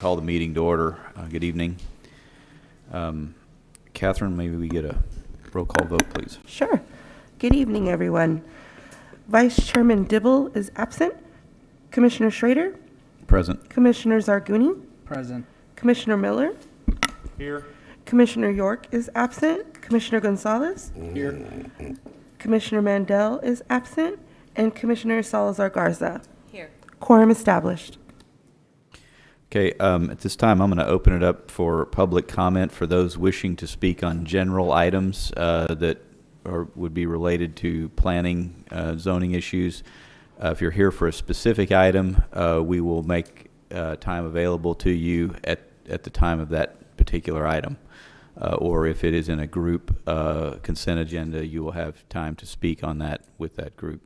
Call the meeting to order. Good evening. Catherine, maybe we get a roll call vote, please. Sure. Good evening, everyone. Vice Chairman Dibble is absent. Commissioner Schrader, Present. Commissioner Zarguni, Present. Commissioner Miller, Here. Commissioner York is absent. Commissioner Gonzalez, Here. Commissioner Mandel is absent, and Commissioner Salazar Garza. Here. Quorum established. Okay, at this time, I'm going to open it up for public comment for those wishing to speak on general items that would be related to planning, zoning issues. If you're here for a specific item, we will make time available to you at the time of that particular item. Or if it is in a group consent agenda, you will have time to speak on that with that group.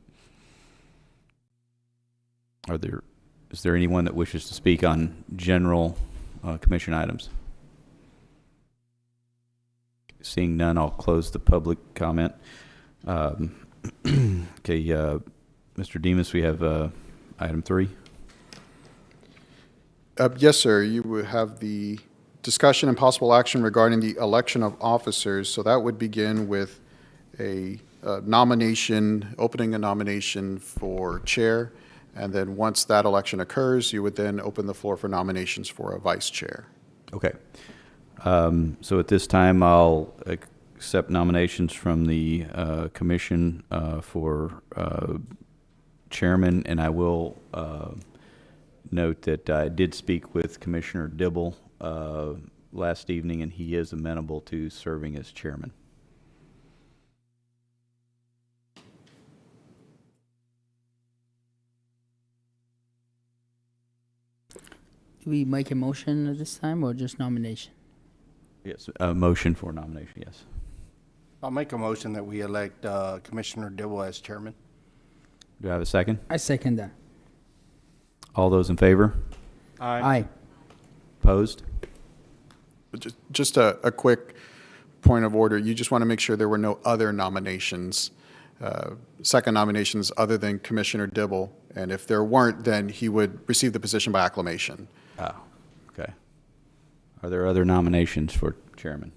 Is there anyone that wishes to speak on general commission items? Seeing none, I'll close the public comment. Okay, Mr. Demas, we have item 3. Yes, sir. You would have the discussion and possible action regarding the election of officers. So that would begin with a nomination, opening a nomination for chair. And then once that election occurs, you would then open the floor for nominations for a vice chair. Okay. So at this time, I'll accept nominations from the commission for chairman, and I will note that I did speak with Commissioner Dibble last evening, and he is amenable to serving as chairman. Do we make a motion at this time or just nomination? Yes, a motion for nomination, yes. I'll make a motion that we elect Commissioner Dibble as chairman. Do I have a second? I second that. All those in favor? Aye. Opposed? Just a quick point of order. You just want to make sure there were no other nominations, second nominations other than Commissioner Dibble. And if there weren't, then he would receive the position by acclamation. Oh, okay. Are there other nominations for chairman?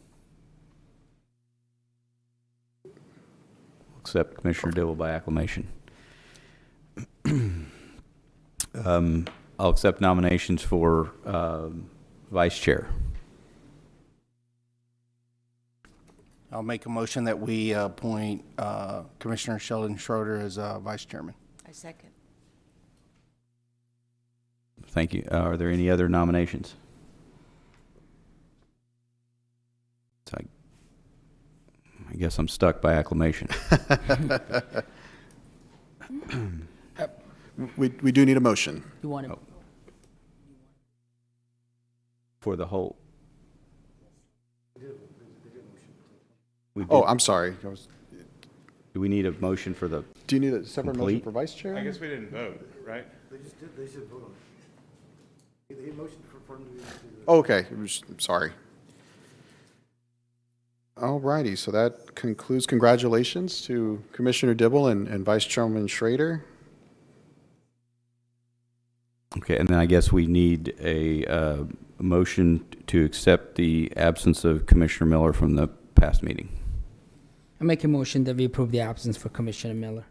Accept Commissioner Dibble by acclamation. I'll accept nominations for vice chair. I'll make a motion that we appoint Commissioner Sheldon Schroeder as vice chairman. I second. Thank you. Are there any other nominations? So I guess I'm stuck by acclamation. We do need a motion. You want to? For the whole. We did. Oh, I'm sorry. Do we need a motion for the? Do you need a separate Complete? motion for vice chair? I guess we didn't vote, right? They should vote on it. They motioned for them to. Oh, okay. I'm sorry. All righty. So that concludes. Congratulations to Commissioner Dibble and Vice Chairman Schrader. Okay, and then I guess we need a motion to accept the absence of Commissioner Miller from the past meeting. I make a motion that we approve the absence for Commissioner Miller.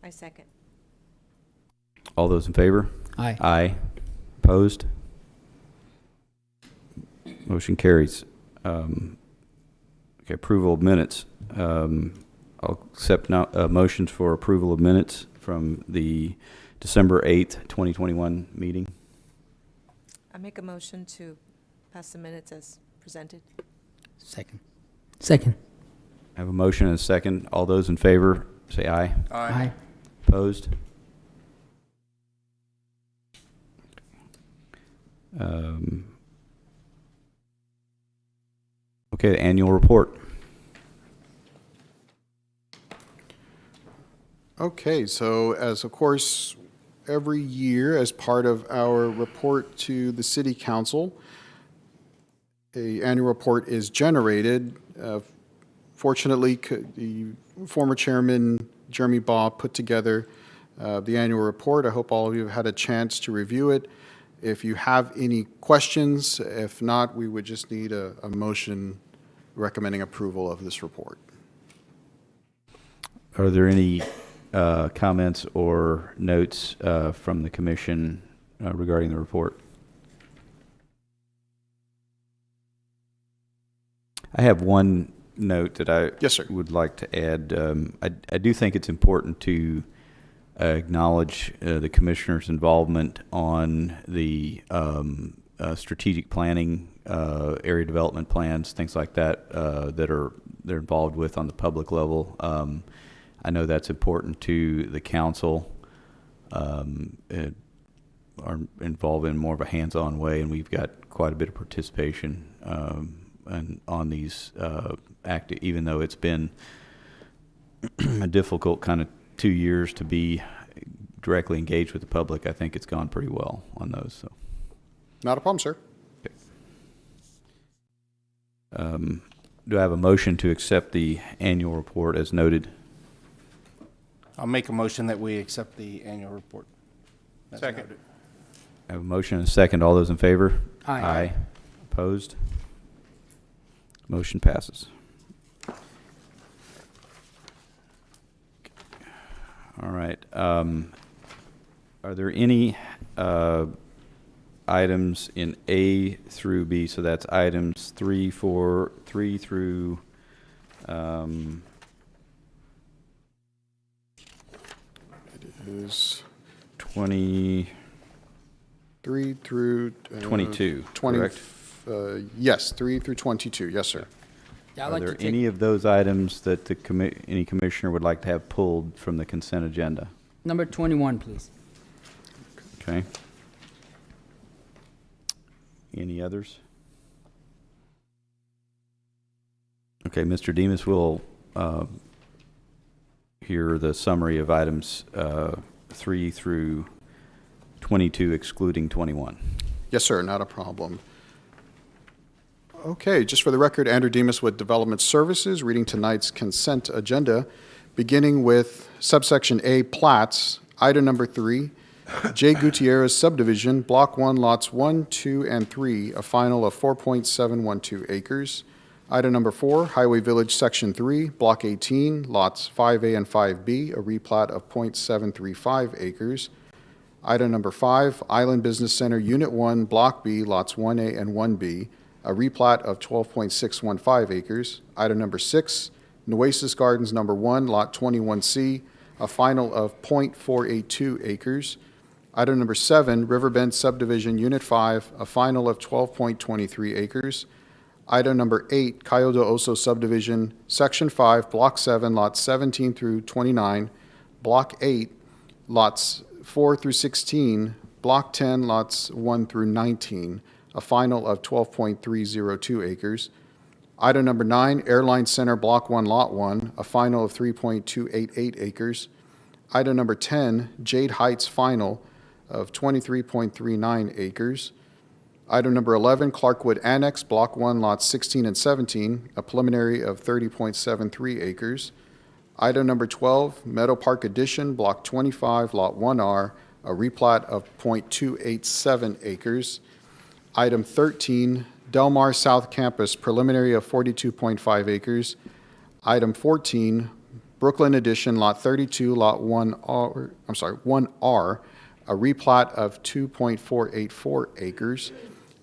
I second. All those in favor? Aye. Aye. Opposed? Motion carries. Okay, approval of minutes. I'll accept motions for approval of minutes from the December 8th, 2021 meeting. I make a motion to pass the minutes as presented. Second. Second. I have a motion and a second. All those in favor, say aye. Aye. Opposed? Okay, the annual report. Okay, so as of course, every year as part of our report to the City Council, an annual report is generated. Fortunately, the former chairman, Jeremy Baugh, put together the annual report. I hope all of you have had a chance to review it. If you have any questions, if not, we would just need a motion recommending approval of this report. Are there any comments or notes from the commission regarding the report? I have one note that I Yes, sir. would like to add. I do think it's important to acknowledge the commissioner's involvement on the strategic planning, area development plans, things like that, they're involved with on the public level. I know that's important to the council. Are involved in more of a hands-on way, and we've got quite a bit of participation and on these even though it's been a difficult kind of 2 years to be directly engaged with the public. I think it's gone pretty well on those. So, Not a problem, sir. do I have a motion to accept the annual report as noted? I'll make a motion that we accept the annual report. As Second. noted. I have a motion and a second. All those in favor? Aye. Opposed? Motion passes. All right. Are there any items in A through B? So that's items 3 through Is 20, 3 through 22, 20, correct? yes, 3 through 22. Yes, sir. Yeah, I'd Are like there to take, any of those items that the any commissioner would like to have pulled from the consent agenda? number 21, please. Okay. Any others? Okay, Mr. Demus will hear the summary of items 3 through 22, excluding 21. Yes, sir, not a problem. Okay, just for the record, Andrew Demas with Development Services, reading tonight's consent agenda, beginning with subsection A, plats, item number 3, J. Gutierrez subdivision, Block 1, lots 1, 2, and 3, a final of 4.712 acres. Item number 4, Highway Village, Section 3, Block 18, lots 5A and 5B, a replat of .735 acres. Item number 5, Island Business Center, Unit 1, Block B, lots 1A and 1B, a replat of 12.615 acres. Item number 6, Nueces Gardens number 1, lot 21C, a final of .482 acres. Item number 7, Riverbend Subdivision, Unit 5, a final of 12.23 acres. Item number 8, Cayo de Oso Subdivision, Section 5, Block 7, lots 17 through 29, Block 8, lots 4 through 16, Block 10, lots 1 through 19, a final of 12.302 acres. Item number 9, Airline Center, Block 1, Lot 1, a final of 3.288 acres. Item number 10, Jade Heights final of 23.39 acres. Item number 11, Clarkwood Annex, Block 1, lots 16 and 17, a preliminary of 30.73 acres. Item number 12, Meadow Park Addition, Block 25, Lot 1R, a replat of .287 acres. Item 13, Del Mar South Campus, preliminary of 42.5 acres. Item 14, Brooklyn Addition, Lot 32, Lot 1R, 1R, a replat of 2.484 acres.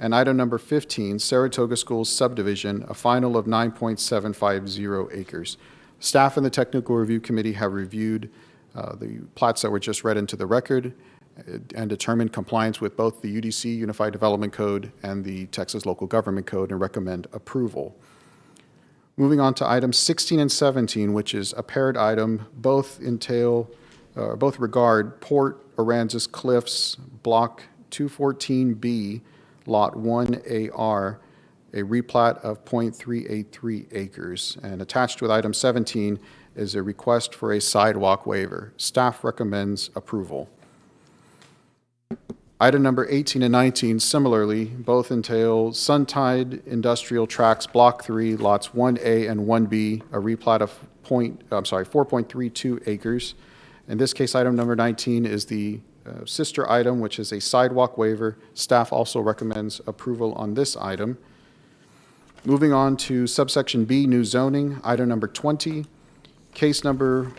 And item number 15, Saratoga Schools Subdivision, a final of 9.750 acres. Staff and the Technical Review Committee have reviewed the plats that were just read into the record and determined compliance with both the UDC, Unified Development Code, and the Texas Local Government Code, and recommend approval. Moving on to items 16 and 17, which is a paired item, both regard Port Aransas Cliffs, Block 214B, Lot 1AR, a replat of .383 acres. And attached with item 17 is a request for a sidewalk waiver. Staff recommends approval. Item number 18 and 19, similarly, both entail Suntide Industrial Tracts, Block 3, lots 1A and 1B, a replat of 4.32 acres. In this case, item number 19 is the sister item, which is a sidewalk waiver. Staff also recommends approval on this item. Moving on to subsection B, new zoning, item number 20, case number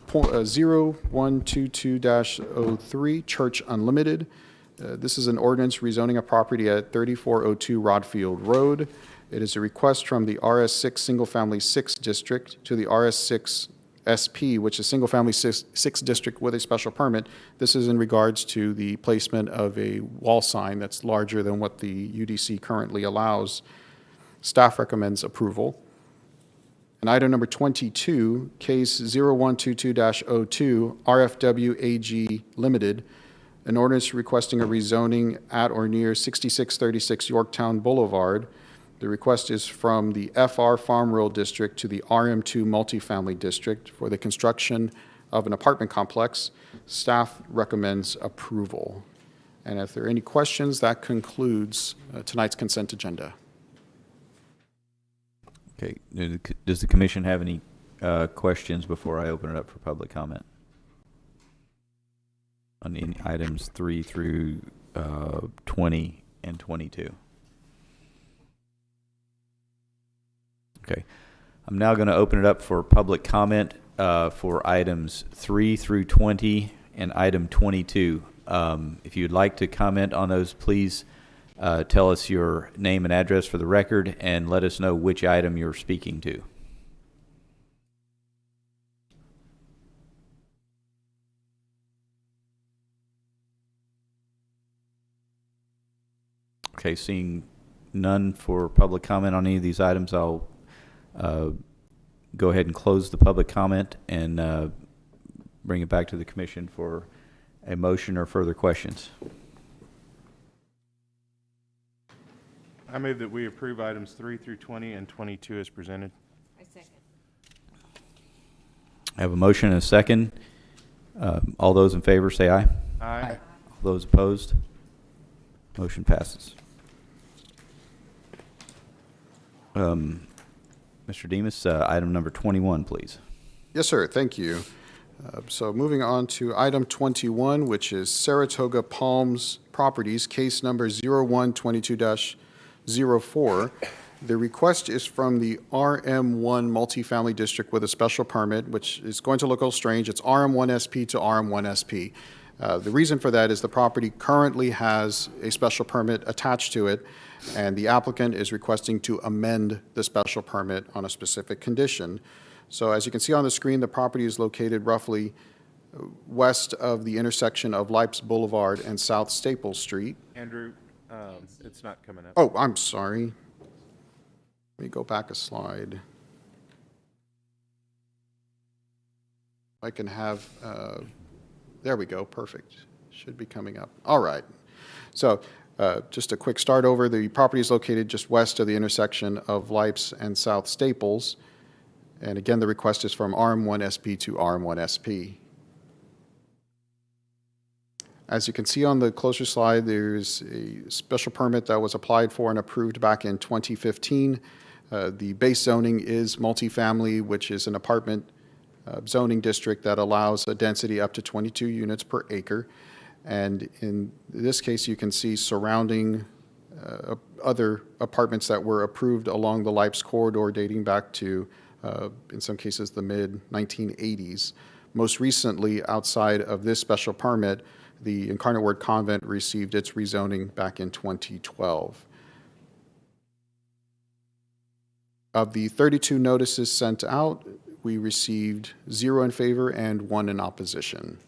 0122-03, Church Unlimited. This is an ordinance rezoning a property at 3402 Rodfield Road. It is a request from the RS6 Single Family 6 District to the RS6 SP, which is Single Family 6 District with a special permit. This is in regards to the placement of a wall sign that's larger than what the UDC currently allows. Staff recommends approval. And item number 22, case 0122-02, RFW AG Limited, an ordinance requesting a rezoning at or near 6636 Yorktown Boulevard. The request is from the FR Farm Rural District to the RM2 Multifamily District for the construction of an apartment complex. Staff recommends approval. And if there are any questions, that concludes tonight's consent agenda. Okay, does the commission have any questions before I open it up for public comment? On any items 3 through 20 and 22. Okay, I'm now going to open it up for public comment for items 3 through 20 and item 22. If you'd like to comment on those, please tell us your name and address for the record and let us know which item you're speaking to. Okay, seeing none for public comment on any of these items, I'll go ahead and close the public comment and bring it back to the commission for a motion or further questions. I move that we approve items 3 through 20 and 22 as presented. I second. I have a motion and a second. All those in favor say aye. Aye. All those opposed? Motion passes. Mr. Demas, item number 21, please. Yes, sir. Thank you. So moving on to item 21, which is Saratoga Palms Properties, case number 0122-04. The request is from the RM1 Multifamily District with a special permit, which is going to look a little strange. It's RM1SP to RM1SP. The reason for that is the property currently has a special permit attached to it, and the applicant is requesting to amend the special permit on a specific condition. So as you can see on the screen, the property is located roughly west of the intersection of Lipes Boulevard and South Staples Street. Andrew, it's not coming up. Oh, I'm sorry. Let me go back a slide. I can have, there we go, perfect. Should be coming up. All right. So just a quick start over. The property is located just west of the intersection of Lipes and South Staples. And again, the request is from RM1SP to RM1SP. As you can see on the closer slide, there's a special permit that was applied for and approved back in 2015. The base zoning is multifamily, which is an apartment zoning district that allows a density up to 22 units per acre. And in this case, you can see surrounding other apartments that were approved along the Lipes corridor dating back to, in some cases, the mid-1980s. Most recently, outside of this special permit, the Incarnate Word Convent received its rezoning back in 2012. Of the 32 notices sent out, we received 0 in favor and 1 in opposition.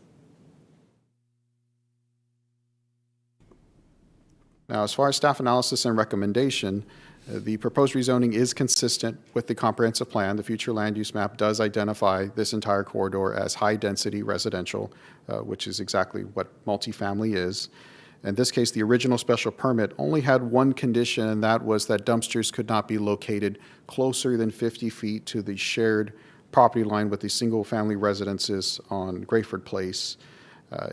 Now, as far as staff analysis and recommendation, the proposed rezoning is consistent with the comprehensive plan. The future land use map does identify this entire corridor as high-density residential, which is exactly what multifamily is. In this case, the original special permit only had one condition, and that was that dumpsters could not be located closer than 50 feet to the shared property line with the single-family residences on Grayford Place.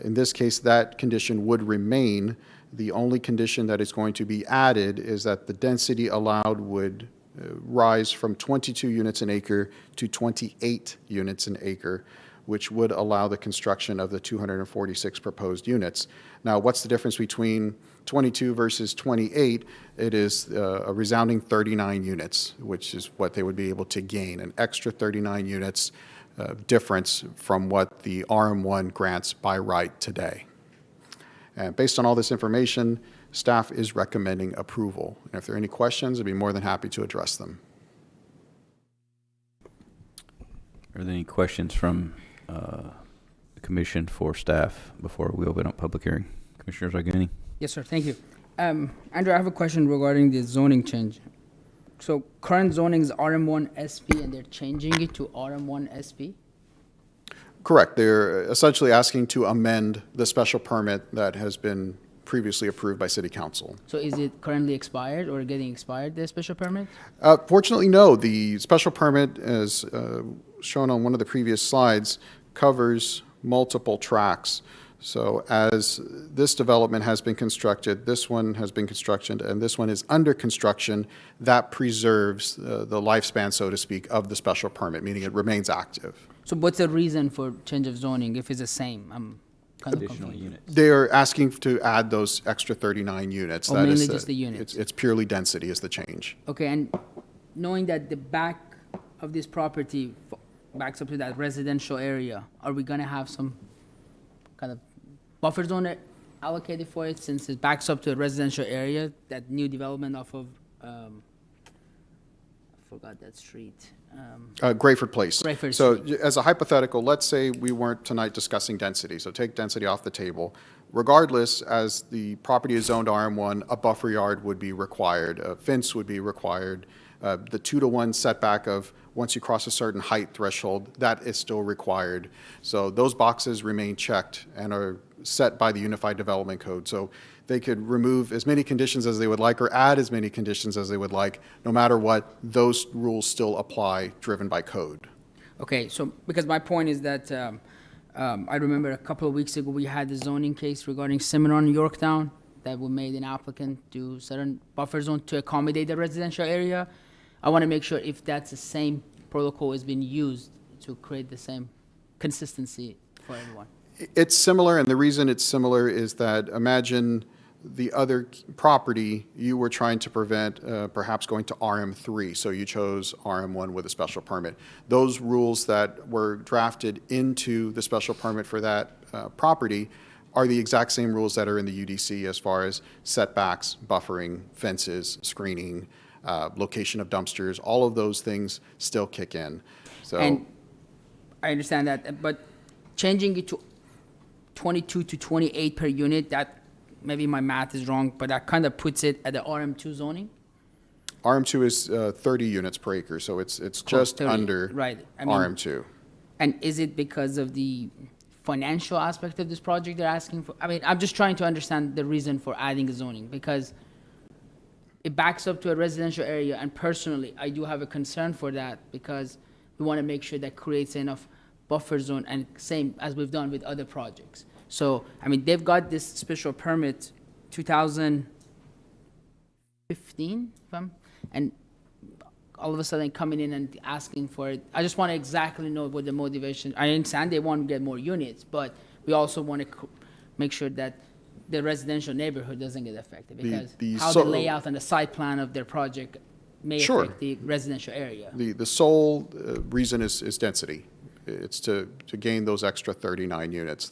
In this case, that condition would remain. The only condition that is going to be added is that the density allowed would rise from 22 units an acre to 28 units an acre, which would allow the construction of the 246 proposed units. Now, what's the difference between 22 versus 28? It is a resounding 39 units, which is what they would be able to gain, an extra 39 units difference from what the RM1 grants by right today. And based on all this information, staff is recommending approval. And if there are any questions, I'd be more than happy to address them. Are there any questions from the commission for staff before we open up public hearing? Commissioner Zargini? Yes, sir, thank you. Andrew, I have a question regarding the zoning change. So current zoning is RM1 SP and they're changing it to RM1 SP? Correct. They're essentially asking to amend the special permit that has been previously approved by City Council. So is it currently expired or getting expired, the special permit? Fortunately, no. The special permit, as shown on one of the previous slides, covers multiple tracks. So as this development has been constructed, this one has been constructed, and this one is under construction, that preserves the lifespan, so to speak, of the special permit, meaning it remains active. So what's the reason for change of zoning if it's the same? I'm kind of Additional confused. units. They are asking to add those extra 39 units. Oh, That is mainly just the units. It's purely density is the change. Okay, and knowing that the back of this property backs up to that residential area, are we gonna have some kind of buffer zone allocated for it since it backs up to a residential area, that new development off of, I forgot that street. Grayford Place. Grayford So Street. as a hypothetical, let's say we weren't tonight discussing density, so take density off the table. Regardless, as the property is zoned RM1, a buffer yard would be required, a fence would be required. The 2-to-1 setback of once you cross a certain height threshold, that is still required. So those boxes remain checked and are set by the Unified Development Code. So they could remove as many conditions as they would like or add as many conditions as they would like. No matter what, those rules still apply, driven by code. Okay, so, because my point is that, I remember a couple of weeks ago, we had the zoning case regarding Cimarron, Yorktown, that we made an applicant do certain buffer zone to accommodate the residential area. I want to make sure if that's the same protocol is being used to create the same consistency for everyone. It's similar, and the reason it's similar is that imagine the other property you were trying to prevent perhaps going to RM3, so you chose RM1 with a special permit. Those rules that were drafted into the special permit for that property are the exact same rules that are in the UDC as far as setbacks, buffering, fences, screening, location of dumpsters, all of those things still kick in. So, And I understand that, but changing it to 22 to 28 per unit, that, maybe my math is wrong, but that kind of puts it at the RM2 zoning? RM2 is 30 units per acre, so it's just 30, under right. I mean, RM2. And is it because of the financial aspect of this project they're asking for? I mean, I'm just trying to understand the reason for adding the zoning, because it backs up to a residential area, and personally, I do have a concern for that, because we want to make sure that creates enough buffer zone, and same as we've done with other projects. So, I mean, they've got this special permit 2015, and all of a sudden coming in and asking for it. I just want to exactly know what the motivation. I understand they want to get more units, but we also want to make sure that the residential neighborhood doesn't get affected, because how the layout and the site plan of their project may Sure. affect the residential area. The sole reason is density. It's to gain those extra 39 units.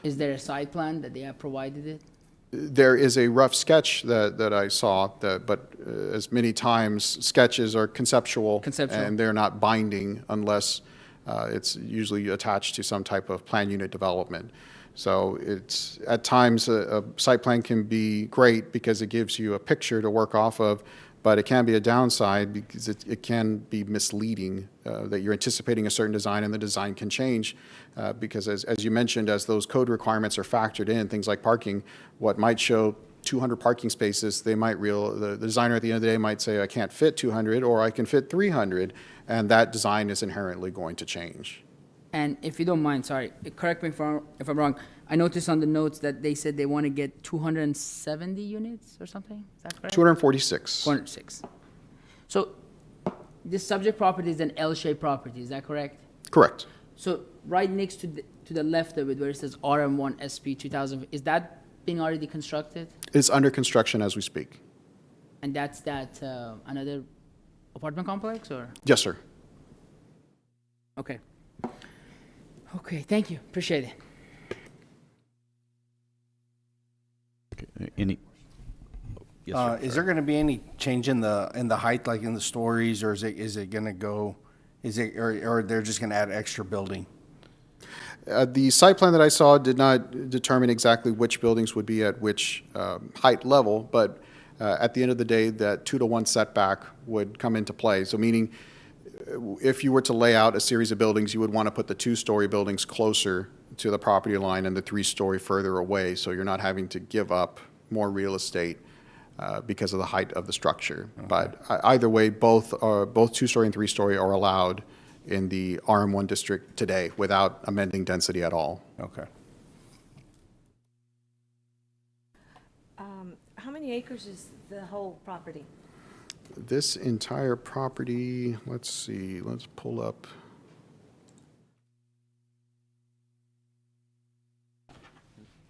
Is there a site plan that they have provided it? There is a rough sketch that I saw, but as many times, sketches are conceptual. Conceptual. And they're not binding unless it's usually attached to some type of plan unit development. So it's, at times, a site plan can be great because it gives you a picture to work off of, but it can be a downside because it can be misleading that you're anticipating a certain design and the design can change because as you mentioned, as those code requirements are factored in, things like parking, what might show 200 parking spaces, the designer at the end of the day might say, I can't fit 200 or I can fit 300, and that design is inherently going to change. And if you don't mind, sorry, correct me if I'm wrong, I noticed on the notes that they said they want to get 270 units or something, is that correct? 246. 406. So this subject property is an L-shaped property, is that correct? Correct. So right next to the left of it where it says RM1 SP 2000, is that being already constructed? It's under construction as we speak. And that's another apartment complex, or? Yes, sir. Okay. Okay, thank you, appreciate it. Any? Yes, sir. Is there gonna be any change in the height, like in the stories, or is it gonna go, or they're just gonna add extra building? The site plan that I saw did not determine exactly which buildings would be at which height level, but at the end of the day, that 2-to-1 setback would come into play. So meaning, if you were to lay out a series of buildings, you would want to put the 2-story buildings closer to the property line and the 3-story further away, so you're not having to give up more real estate because of the height of the structure. Okay. But either way, both 2-story and 3-story are allowed in the RM1 district today without amending density at all. Okay. How many acres is the whole property? This entire property, let's see, let's pull up.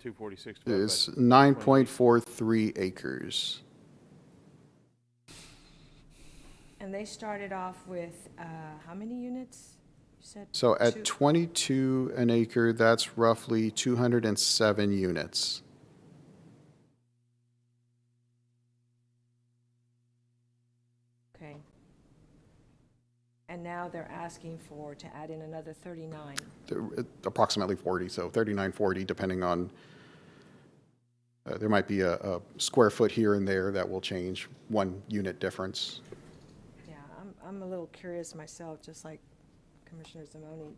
$246. Is 9.43 acres. And they started off with, how many units? You said So at two. 22 an acre, that's roughly 207 units. Okay. And now they're asking to add in another 39. Approximately 40, so 39, 40, depending on, there might be a square foot here and there that will change 1 unit difference. Yeah, I'm a little curious myself, just like Commissioner Zamoni,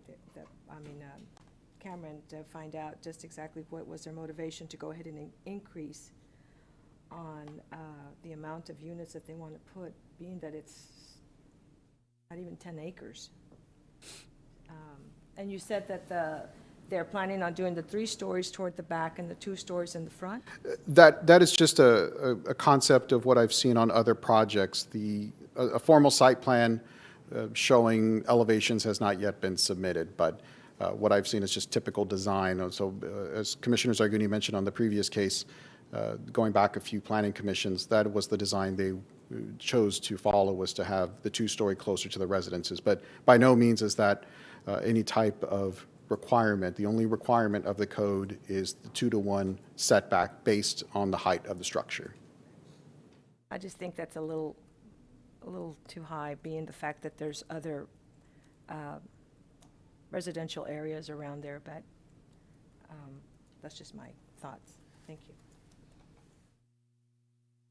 Cameron, to find out just exactly what was their motivation to go ahead and increase on the amount of units that they want to put, being that it's not even 10 acres. And you said that they're planning on doing the 3 stories toward the back and the 2 stories in the front? That is just a concept of what I've seen on other projects. A formal site plan showing elevations has not yet been submitted, but what I've seen is just typical design. So as Commissioner Zarguni mentioned on the previous case, going back a few planning commissions, that was the design they chose to follow, was to have the 2-story closer to the residences. But by no means is that any type of requirement. The only requirement of the code is the 2-to-1 setback based on the height of the structure. I just think that's a little too high, being the fact that there's other residential areas around there, but that's just my thoughts. Thank you.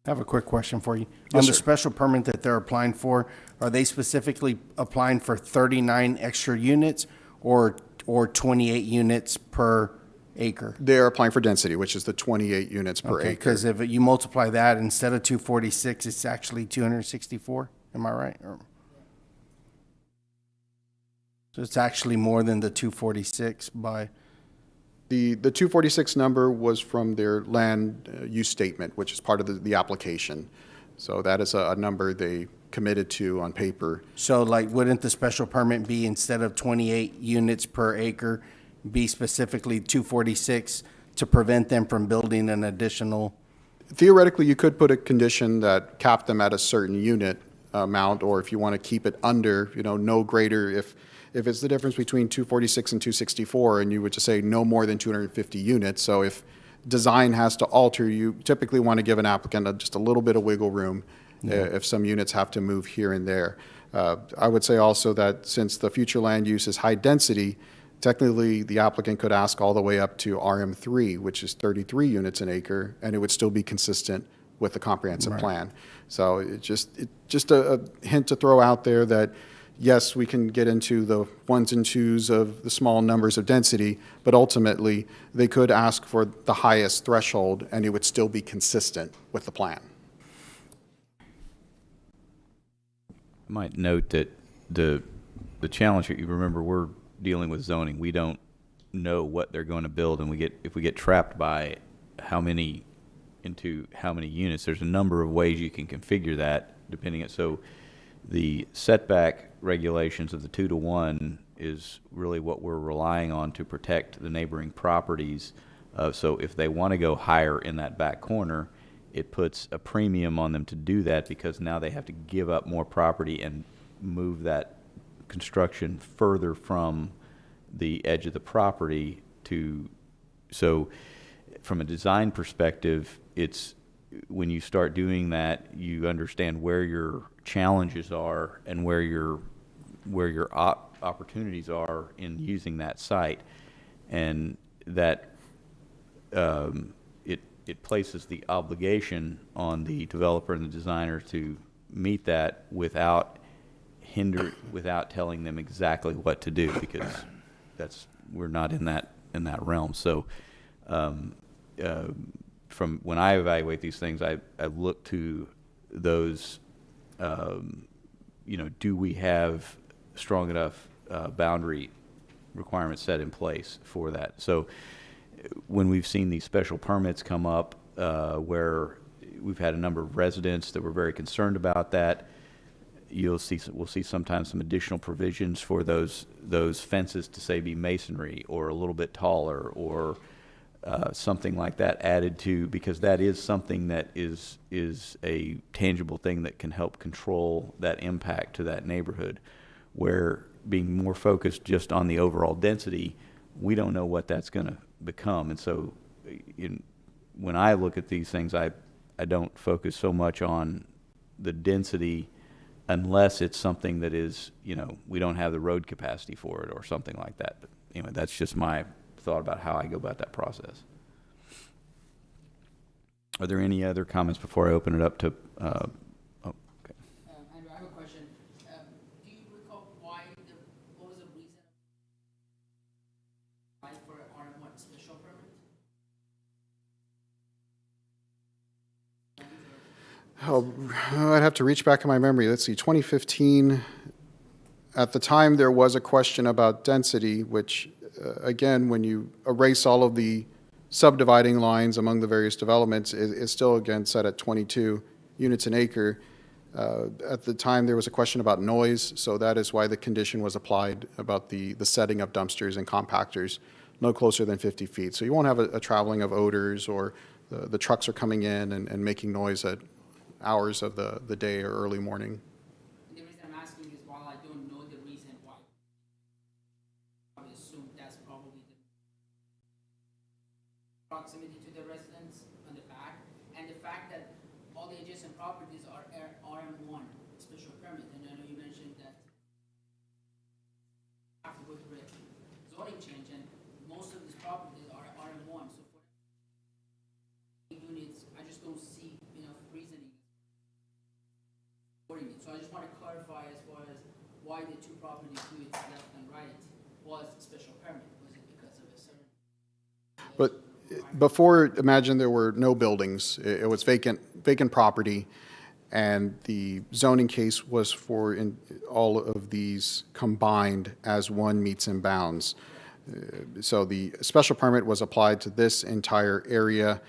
I have a quick question for you. Yes, On the sir. special permit that they're applying for, are they specifically applying for 39 extra units or 28 units per acre? They're applying for density, which is the 28 units per Okay, acre. because if you multiply that, instead of 246, it's actually 264, am I right? So it's actually more than the 246 by, The 246 number was from their land use statement, which is part of the application. So that is a number they committed to on paper. so like, wouldn't the special permit be, instead of 28 units per acre, be specifically 246 to prevent them from building an additional? Theoretically, you could put a condition that capped them at a certain unit amount, or if you want to keep it under, no greater, if it's the difference between 246 and 264, and you would just say no more than 250 units. So if design has to alter, you typically want to give an applicant just a little bit of wiggle room if some units have to move here and there. I would say also that since the future land use is high density, technically the applicant could ask all the way up to RM3, which is 33 units an acre, and it would still be consistent with the comprehensive plan. So it's just a hint to throw out there that, yes, we can get into the 1s and 2s of the small numbers of density, but ultimately they could ask for the highest threshold and it would still be consistent with the plan. I might note that the challenge, you remember, we're dealing with zoning. We don't know what they're going to build, and if we get trapped by how many units, there's a number of ways you can configure that depending on, so the setback regulations of the 2-to-1 is really what we're relying on to protect the neighboring properties. So if they want to go higher in that back corner, it puts a premium on them to do that because now they have to give up more property and move that construction further from the edge of the property so from a design perspective, it's when you start doing that, you understand where your challenges are and where your opportunities are in using that site, and that it places the obligation on the developer and the designer to meet that without telling them exactly what to do, because we're not in that realm. So from when I evaluate these things, I look to those, do we have strong enough boundary requirements set in place for that? So when we've seen these special permits come up, where we've had a number of residents that were very concerned about that, we'll see sometimes some additional provisions for those fences to say be masonry or a little bit taller or something like that added to, because that is something that is a tangible thing that can help control that impact to that neighborhood. Where being more focused just on the overall density, we don't know what that's going to become. And so when I look at these things, I don't focus so much on the density unless it's something that is, we don't have the road capacity for it or something like that. But anyway, that's just my thought about how I go about that process. Are there any other comments before I open it up to, okay. Andrew, I have a question. Do you recall what was the reason for an RM1 special permit? Oh, I'd have to reach back in my memory. Let's see, 2015, at the time, there was a question about density, which, again, when you erase all of the subdividing lines among the various developments, is still, again, set at 22 units an acre. At the time, there was a question about noise, so that is why the condition was applied about the setting of dumpsters and compactors no closer than 50 feet. So you won't have a traveling of odors, or the trucks are coming in and making noise at hours of the day or early morning. The reason I'm asking is, while I don't know the reason why, I would assume that's probably the proximity to the residents on the back, and the fact that all the adjacent properties are RM1 special permit. And I know you mentioned that have to go through a zoning change, and most of these properties are RM1. So for units, I just don't see enough reasoning. So I just want to clarify as far as why the two properties to its left and right was special permit. Was it because of a certain? But before, imagine there were no buildings. It was vacant property, and the zoning case was for all of these combined as one meets and bounds. So the special permit was applied to this entire area.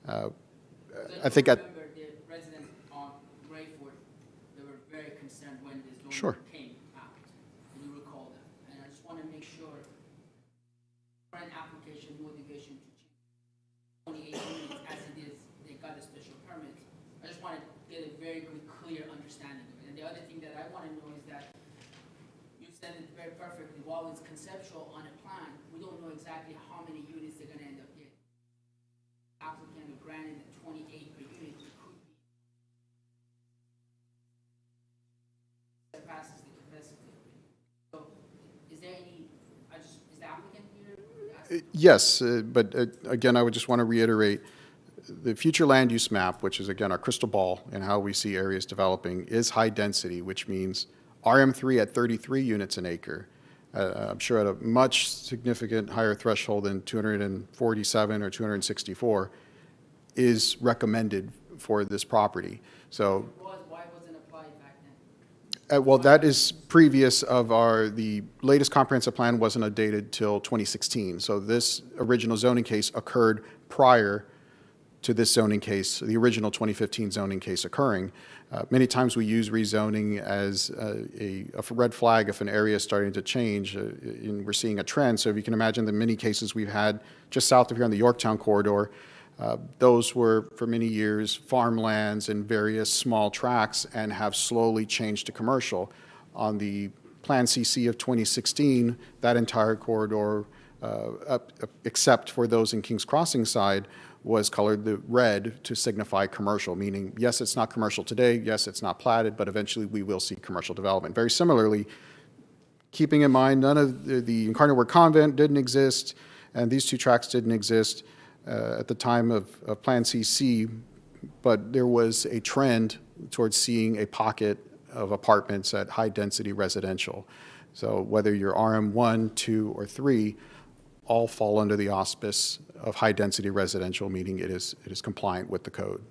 I think at Sure. Came out, and you recall that. And I just want to make sure, for an application motivation to change 28 units as it is, they got a special permit. I just want to get a very good, clear understanding of it. And the other thing that I want to know is that you said it very perfectly. While it's conceptual on a plan, we don't know exactly how many units they're going to end up getting. Applicant granted a 28 per unit, it could be that passes the capacity. So, is there any? Is the applicant here? Yes, but again, I would just want to reiterate, the future land use map, which is again our crystal ball and how we see areas developing, is high density, which means RM3 at 33 units an acre. I'm sure at a much significant higher threshold than 247 or 264 is recommended for this property. So Why wasn't applied back then? well, that is previous of the latest comprehensive plan wasn't updated till 2016. So this original zoning case occurred prior to this zoning case, the original 2015 zoning case occurring. Many times we use rezoning as a red flag if an area is starting to change, and we're seeing a trend. So if you can imagine the many cases we've had just south of here on the Yorktown corridor, those were for many years farmlands and various small tracts and have slowly changed to commercial. On the Plan CC of 2016, that entire corridor, except for those in Kings Crossing side, was colored the red to signify commercial, meaning, yes, it's not commercial today, yes, it's not platted, but eventually we will see commercial development. Very similarly, keeping in mind none of the Incarnate Word Convent didn't exist, and these two tracts didn't exist at the time of Plan CC, but there was a trend towards seeing a pocket of apartments at high-density residential. So whether you're RM1, 2, or 3, all fall under the auspice of high-density residential, meaning it is compliant with the code.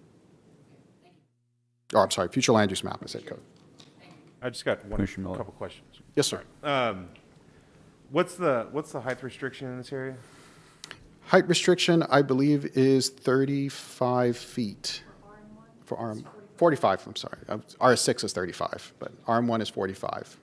Or, I'm sorry, future land use map, I said code. I just got Commissioner Miller. couple questions. Yes, sir. What's the height restriction in this area? Height restriction, I believe, is 35 feet. For RM, 45, I'm sorry. RS6 is 35, but RM1 is 45.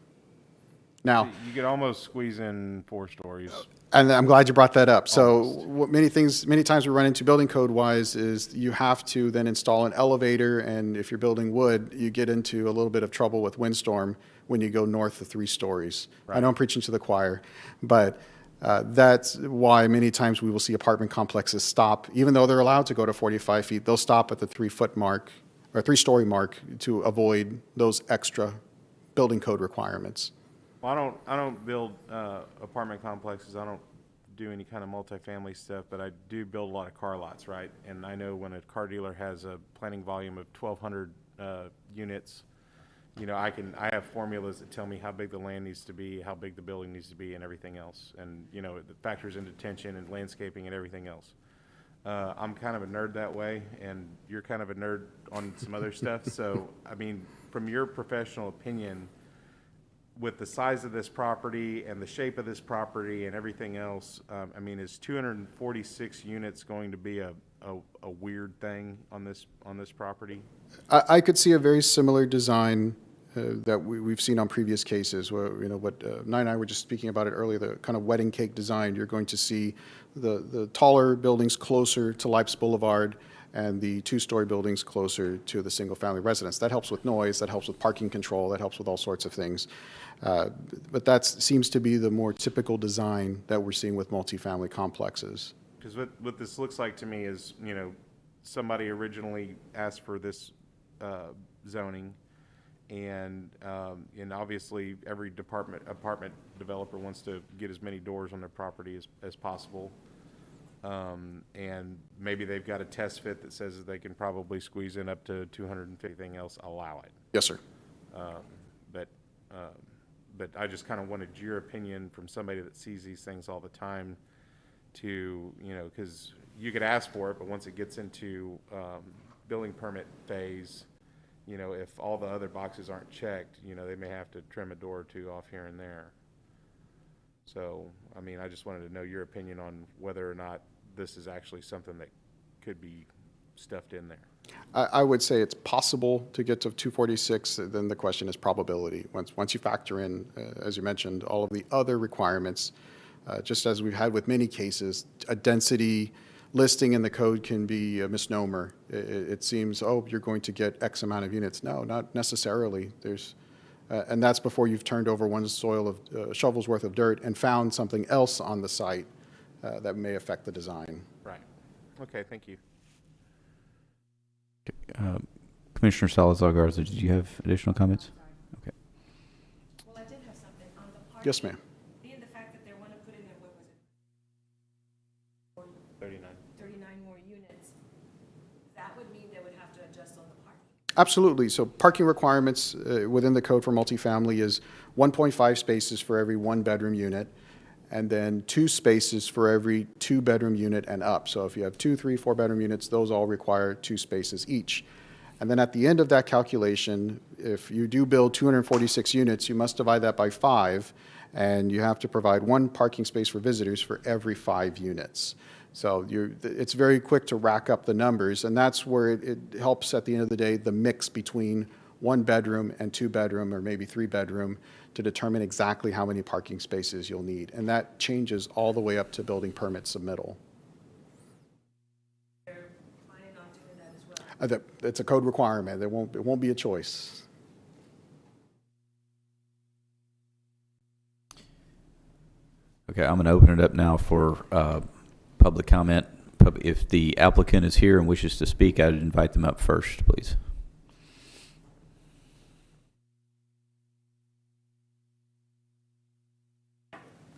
Now, You could almost squeeze in 4 stories. and I'm glad you brought that up. So what many times we run into building code wise is you have to then install an elevator, and if you're building wood, you get into a little bit of trouble with windstorm when you go north of 3 stories. I know I'm preaching to the choir, but that's why many times we will see apartment complexes stop, even though they're allowed to go to 45 feet, they'll stop at the 3-foot mark or 3-story mark to avoid those extra building code requirements. Well, I don't build apartment complexes. I don't do any kind of multifamily stuff, but I do build a lot of car lots, right? And I know when a car dealer has a planning volume of 1,200 units, you know, I have formulas that tell me how big the land needs to be, how big the building needs to be, and everything else. And, you know, it factors into tension and landscaping and everything else. I'm kind of a nerd that way, and you're kind of a nerd on some other stuff. So, I mean, from your professional opinion, with the size of this property and the shape of this property and everything else, I mean, is 246 units going to be a weird thing on this property? I could see a very similar design that we've seen on previous cases, where, you know, what Nye and I were just speaking about it earlier, the kind of wedding cake design. You're going to see the taller buildings closer to Leipz Boulevard and the 2-story buildings closer to the single-family residence. That helps with noise, that helps with parking control, that helps with all sorts of things. But that seems to be the more typical design that we're seeing with multifamily complexes. Because what this looks like to me is, you know, somebody originally asked for this zoning, and obviously every apartment developer wants to get as many doors on their property as possible. And maybe they've got a test fit that says that they can probably squeeze in up to 200 and anything else, allow it. Yes, sir. But I just kind of wanted your opinion from somebody that sees these things all the time to, you know, because you could ask for it, but once it gets into building permit phase, you know, if all the other boxes aren't checked, you know, they may have to trim a door or two off here and there. So, I mean, I just wanted to know your opinion on whether or not this is actually something that could be stuffed in there. I would say it's possible to get to 246, then the question is probability. Once you factor in, as you mentioned, all of the other requirements, just as we've had with many cases, a density listing in the code can be a misnomer. It seems, oh, you're going to get X amount of units. No, not necessarily. And that's before you've turned over one shovel's worth of dirt and found something else on the site that may affect the design. Right. Okay, thank you. Commissioner Salazar Garza, did you have additional comments? Okay. Well, I did have something on the parking. Yes, ma'am. Being the fact that they want to put in there, what was it? 39. 39 more units, that would mean they would have to adjust on the parking. Absolutely. So parking requirements within the code for multifamily is 1.5 spaces for every 1-bedroom unit, and then 2 spaces for every 2-bedroom unit and up. So if you have 2, 3, 4-bedroom units, those all require 2 spaces each. And then at the end of that calculation, if you do build 246 units, you must divide that by 5, and you have to provide 1 parking space for visitors for every 5 units. So it's very quick to rack up the numbers, and that's where it helps at the end of the day, the mix between 1 bedroom and 2 bedroom, or maybe 3 bedroom, to determine exactly how many parking spaces you'll need. And that changes all the way up to building permit submittal. They're planning on doing that as well. It's a code requirement. It won't be a choice. Okay, I'm going to open it up now for public comment. If the applicant is here and wishes to speak, I'd invite them up first, please.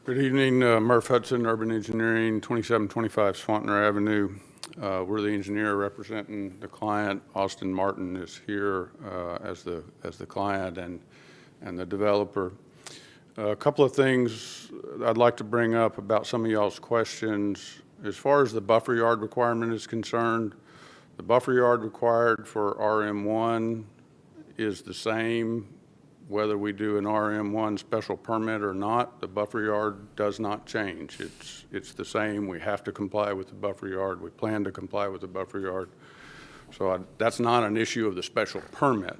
Good evening, Murph Hudson, Urban Engineering, 2725 Swanton Avenue. We're the engineer representing the client. Austin Martin is here as the client and the developer. A couple of things I'd like to bring up about some of y'all's questions. As far as the buffer yard requirement is concerned, the buffer yard required for RM1 is the same whether we do an RM1 special permit or not. The buffer yard does not change. It's the same. We have to comply with the buffer yard. We plan to comply with the buffer yard. So that's not an issue of the special permit.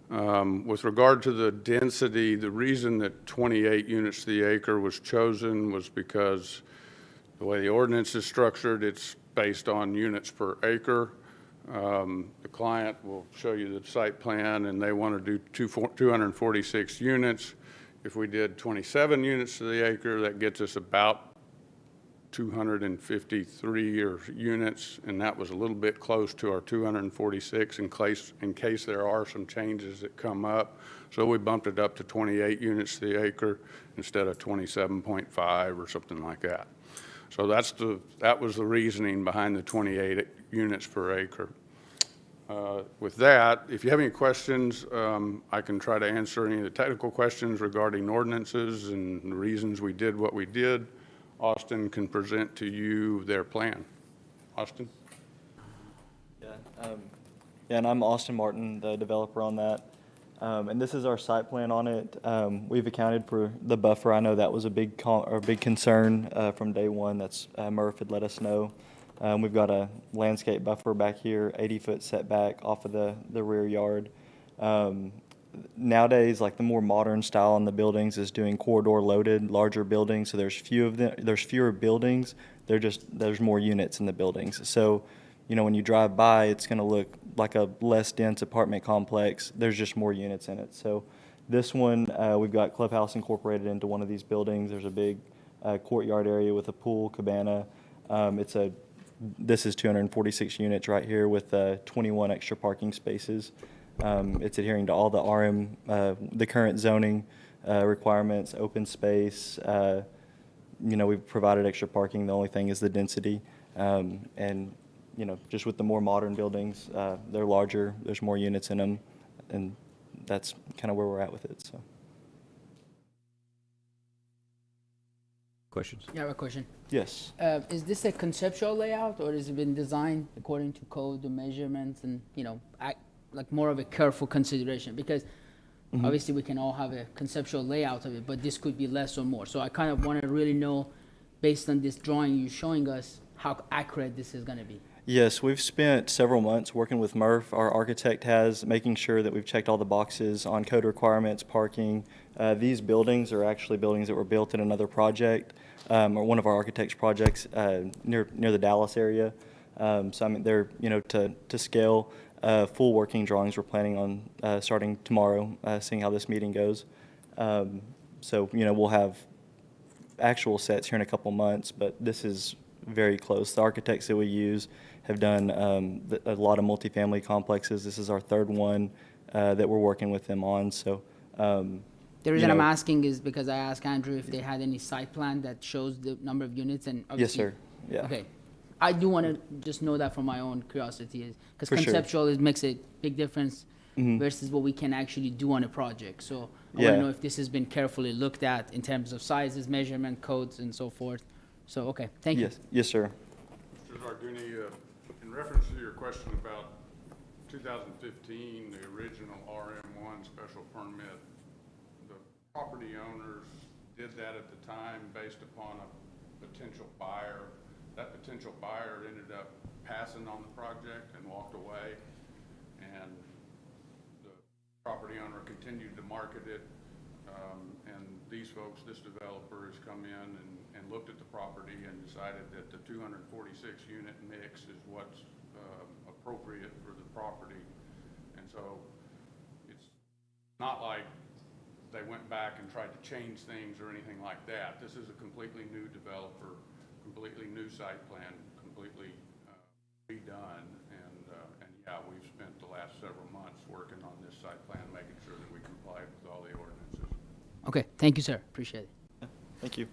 With regard to the density, the reason that 28 units to the acre was chosen was because the way the ordinance is structured, it's based on units per acre. The client will show you the site plan, and they want to do 246 units. If we did 27 units to the acre, that gets us about 253 units, and that was a little bit close to our 246 in case there are some changes that come up. So we bumped it up to 28 units to the acre instead of 27.5 or something like that. So that was the reasoning behind the 28 units per acre. With that, if you have any questions, I can try to answer any of the technical questions regarding ordinances and the reasons we did what we did. Austin can present to you their plan. Austin? Yeah, and I'm Austin Martin, the developer on that. And this is our site plan on it. We've accounted for the buffer. I know that was a big concern from day one. That's Murph had let us know. We've got a landscape buffer back here, 80-foot setback off of the rear yard. Nowadays, like the more modern style in the buildings is doing corridor loaded, larger buildings. So there's fewer buildings. There's more units in the buildings. So, you know, when you drive by, it's going to look like a less dense apartment complex. There's just more units in it. So this one, we've got clubhouse incorporated into one of these buildings. There's a big courtyard area with a pool, cabana. This is 246 units right here with 21 extra parking spaces. It's adhering to all the the current zoning requirements, open space. You know, we've provided extra parking. The only thing is the density. And, you know, just with the more modern buildings, they're larger, there's more units in them, and that's kind of where we're at with it, so. Questions? Yeah, I have a question. Yes. Is this a conceptual layout, or has it been designed according to code, the measurements, and, you know, like more of a careful consideration? Because obviously we can all have a conceptual layout of it, but this could be less or more. So I kind of want to really know, based on this drawing you're showing us, how accurate this is going to be. Yes, we've spent several months working with Murph, our architect has, making sure that we've checked all the boxes on code requirements, parking. These buildings are actually buildings that were built in another project, or one of our architect's projects near the Dallas area. So I mean, they're, you know, to scale. Full working drawings we're planning on starting tomorrow, seeing how this meeting goes. So, you know, we'll have actual sets here in a couple months, but this is very close. The architects that we use have done a lot of multifamily complexes. This is our third one that we're working with them on. So, The reason I'm asking is because I asked Andrew if they had any site plan that shows the number of units, and yes, obviously. sir. Yeah. Okay. I do want to just know that for my own curiosity, because For sure. conceptual makes a big difference versus what we can actually do on a project. So I want to know if this has been carefully looked at in terms of sizes, measurement, codes, and so forth. So, okay, thank you. Yes, yes, sir. Mr. Zarduni, in reference to your question about 2015, the original RM1 special permit, the property owners did that at the time based upon a potential buyer that potential buyer ended up passing on the project and walked away. And the property owner continued to market it. And these folks, this developer has come in and looked at the property and decided that the 246 unit mix is what's appropriate for the property. And so it's not like they went back and tried to change things or anything like that. This is a completely new developer, completely new site plan, completely redone. And yeah, we've spent the last several months working on this site plan, making sure that we comply with all the ordinances. Okay, thank you, sir. Appreciate it. Thank you.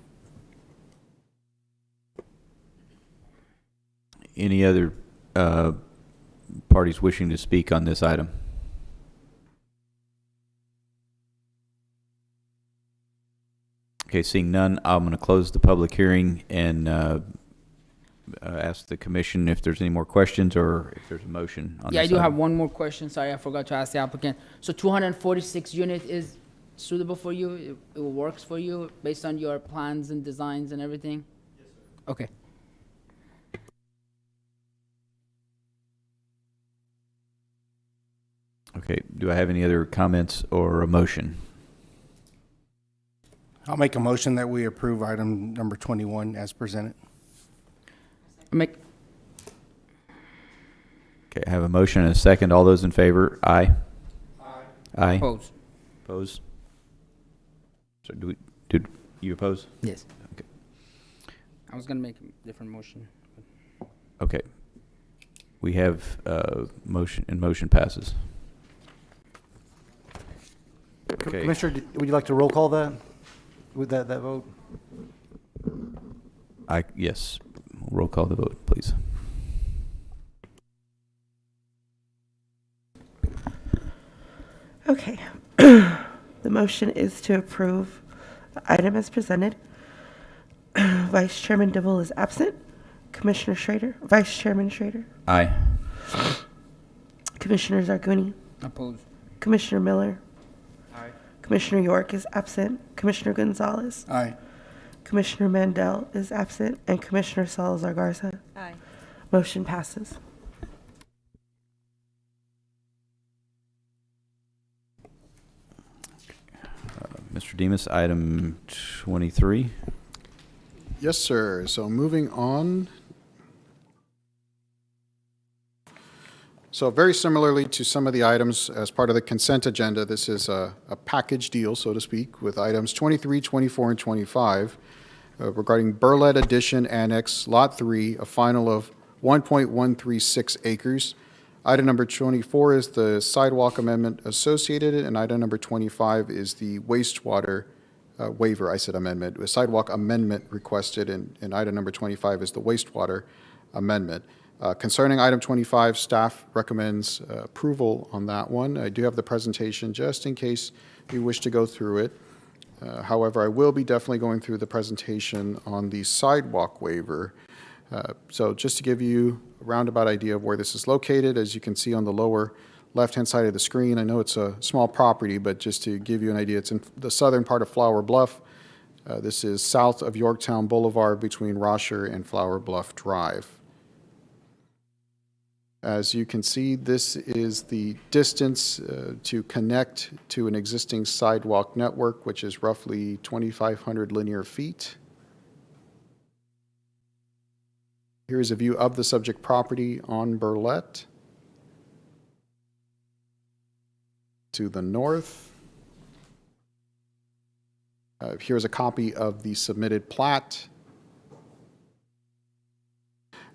Any other parties wishing to speak on this item? Okay, seeing none, I'm going to close the public hearing and ask the commission if there's any more questions or if there's a motion on Yeah, I this do have item. one more question. Sorry, I forgot to ask the applicant. So 246 unit is suitable for you? It works for you based on your plans and designs and everything? Yes, sir. Okay. Okay, do I have any other comments or a motion? I'll make a motion that we approve item number 21 as presented. Make, Okay, I have a motion and a second. All those in favor? Aye. Aye. oppose. Oppose? So did you oppose? Yes. Okay. I was gonna make a different motion. Okay. We have motion, and motion passes. Okay. Commissioner, would you like to roll call that, with that vote? Yes, roll call the vote, please. Okay. The motion is to approve the item as presented. Vice Chairman Dibble is absent. Commissioner Schrader, Vice Chairman Schrader, Aye. Commissioner Zarguni, Oppose. Commissioner Miller. Commissioner York is absent. Commissioner Gonzalez. Aye. Commissioner Mandel is absent. And Commissioner Salazar Garza. Aye. Motion passes. Mr. Demas, item 23. Yes, sir. So moving on. So very similarly to some of the items as part of the consent agenda, this is a package deal, so to speak, with items 23, 24, and 25 regarding Burlett Addition Annex Lot 3, a final of 1.136 acres. Item number 24 is the sidewalk amendment associated, and item number 25 is the wastewater waiver. I said amendment. A sidewalk amendment requested, and item number 25 is the wastewater amendment. Concerning item 25, staff recommends approval on that one. I do have the presentation just in case you wish to go through it. However, I will be definitely going through the presentation on the sidewalk waiver. So just to give you a roundabout idea of where this is located, as you can see on the lower left-hand side of the screen, I know it's a small property, but just to give you an idea, it's in the southern part of Flower Bluff. This is south of Yorktown Boulevard between Rosher and Flower Bluff Drive. As you can see, this is the distance to connect to an existing sidewalk network, which is roughly 2,500 linear feet. Here's a view of the subject property on Burlett. To the north. Here's a copy of the submitted plat.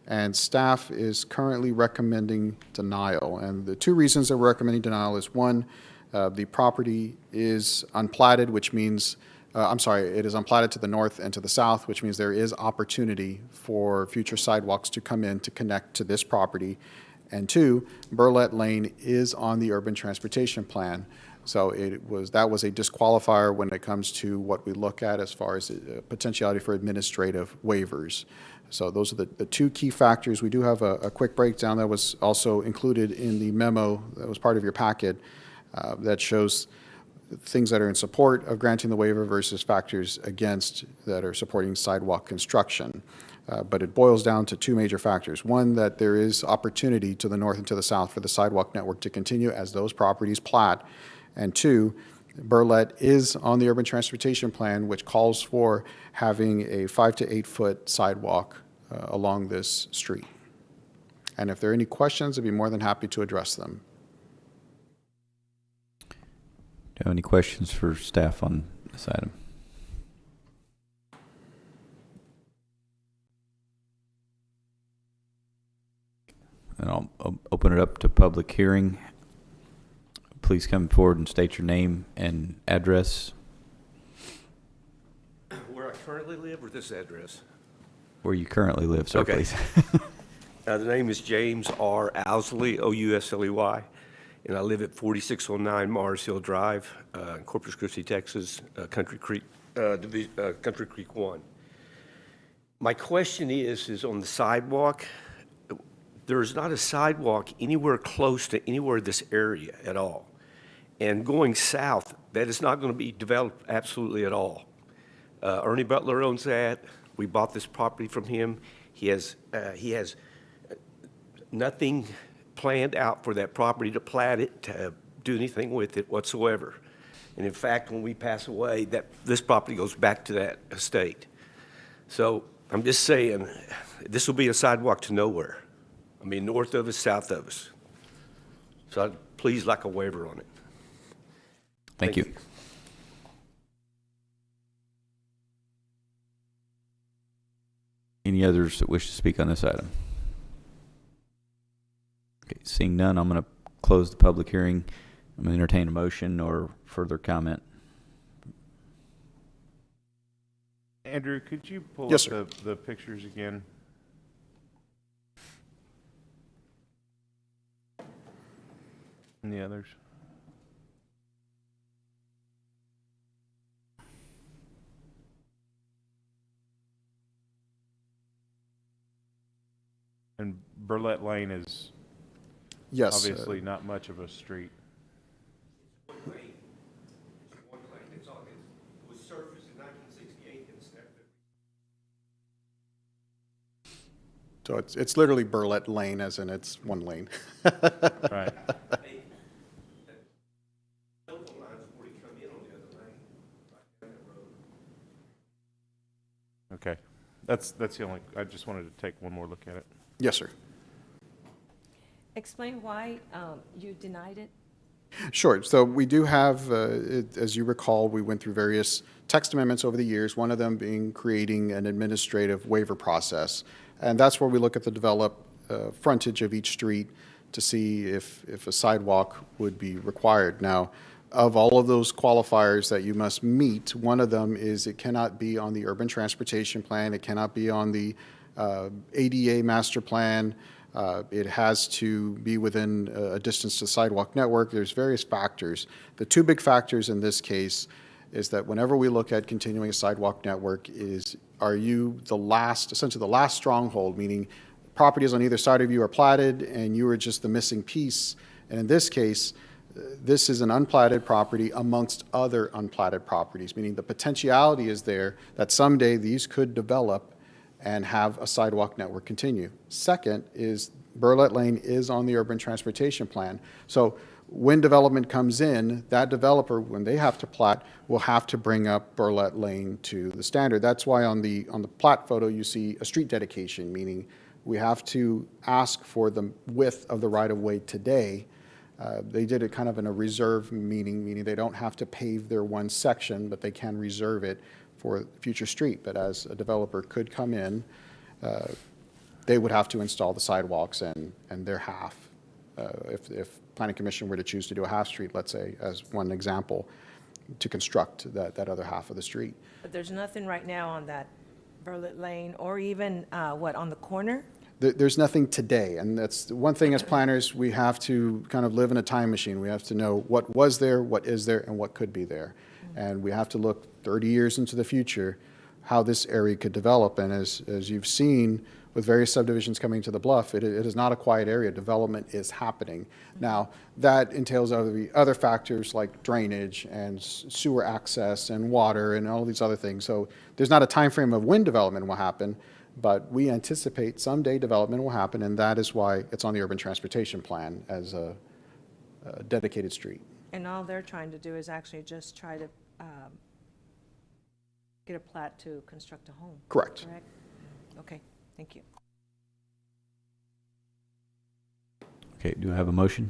And staff is currently recommending denial. And the two reasons that we're recommending denial is, one, the property is unplatted, which means, it is unplatted to the north and to the south, which means there is opportunity for future sidewalks to come in to connect to this property. And two, Burlett Lane is on the urban transportation plan. So that was a disqualifier when it comes to what we look at as far as potentiality for administrative waivers. So those are the two key factors. We do have a quick breakdown that was also included in the memo that was part of your packet that shows things that are in support of granting the waiver versus factors against that are supporting sidewalk construction. But it boils down to two major factors. One, that there is opportunity to the north and to the south for the sidewalk network to continue as those properties plat. And two, Burlette is on the urban transportation plan, which calls for having a 5 to 8 foot sidewalk along this street. And if there are any questions, I'd be more than happy to address them. Do you have any questions for staff on this item? And I'll open it up to public hearing. Please come forward and state your name and address. Where I currently live or this address? Where you currently live, sir, Okay. please. The name is James R. Owsley, Ousley, and I live at 4609 Mars Hill Drive, in Corpus Christi, Texas, Country Creek 1. My question is on the sidewalk. There is not a sidewalk anywhere close to anywhere in this area at all. And going south, that is not going to be developed absolutely at all. Ernie Butler owns that. We bought this property from him. He has nothing planned out for that property to plat it, to do anything with it whatsoever. And in fact, when we pass away, this property goes back to that estate. So I'm just saying, this will be a sidewalk to nowhere. I mean, north of us, south of us. So I'd please like a waiver on it. Thank you. Any others that wish to speak on this item? Okay, seeing none, I'm going to close the public hearing. I'm going to entertain a motion or further comment. Andrew, could you pull Yes, up the pictures again? And the others? And Burlette Lane is Yes. obviously not much of a street. One lane. It's one lane. It was surfaced in 1968 and it's never been. So it's literally Burlette Lane, as in it's one lane. Right. Telephone lines already come in on the other lane, right down that road. Okay. That's the only, I just wanted to take one more look at it. Yes, sir. Explain why you denied it. Sure. So we do have, as you recall, we went through various text amendments over the years, one of them being creating an administrative waiver process. And that's where we look at the developed frontage of each street to see if a sidewalk would be required. Now, of all of those qualifiers that you must meet, one of them is it cannot be on the urban transportation plan, it cannot be on the ADA master plan, it has to be within a distance to the sidewalk network. There's various factors. The two big factors in this case is that whenever we look at continuing a sidewalk network is, are you the last, essentially the last stronghold, meaning properties on either side of you are platted and you are just the missing piece. And in this case, this is an unplatted property amongst other unplatted properties, meaning the potentiality is there that someday these could develop and have a sidewalk network continue. Second is Burlette Lane is on the urban transportation plan. So when development comes in, that developer, when they have to plat, will have to bring up Burlette Lane to the standard. That's why on the plat photo you see a street dedication, meaning we have to ask for the width of the right-of-way today. They did it kind of in a reserve meaning they don't have to pave their one section, but they can reserve it for future street. But as a developer could come in, they would have to install the sidewalks and their half. If Planning Commission were to choose to do a half street, let's say, as one example, to construct that other half of the street. But there's nothing right now on that Burlette Lane or even, on the corner? There's nothing today, and that's one thing as planners, we have to kind of live in a time machine. We have to know what was there, what is there, and what could be there. And we have to look 30 years into the future, how this area could develop. And as you've seen with various subdivisions coming to the bluff, it is not a quiet area. Development is happening. Now, that entails other factors like drainage and sewer access and water and all these other things. So there's not a time frame of when development will happen, But we anticipate someday development will happen, and that is why it's on the urban transportation plan as a dedicated street. And all they're trying to do is actually just try to get a plat to construct a home, Correct. correct? Okay, thank you. Okay, do I have a motion?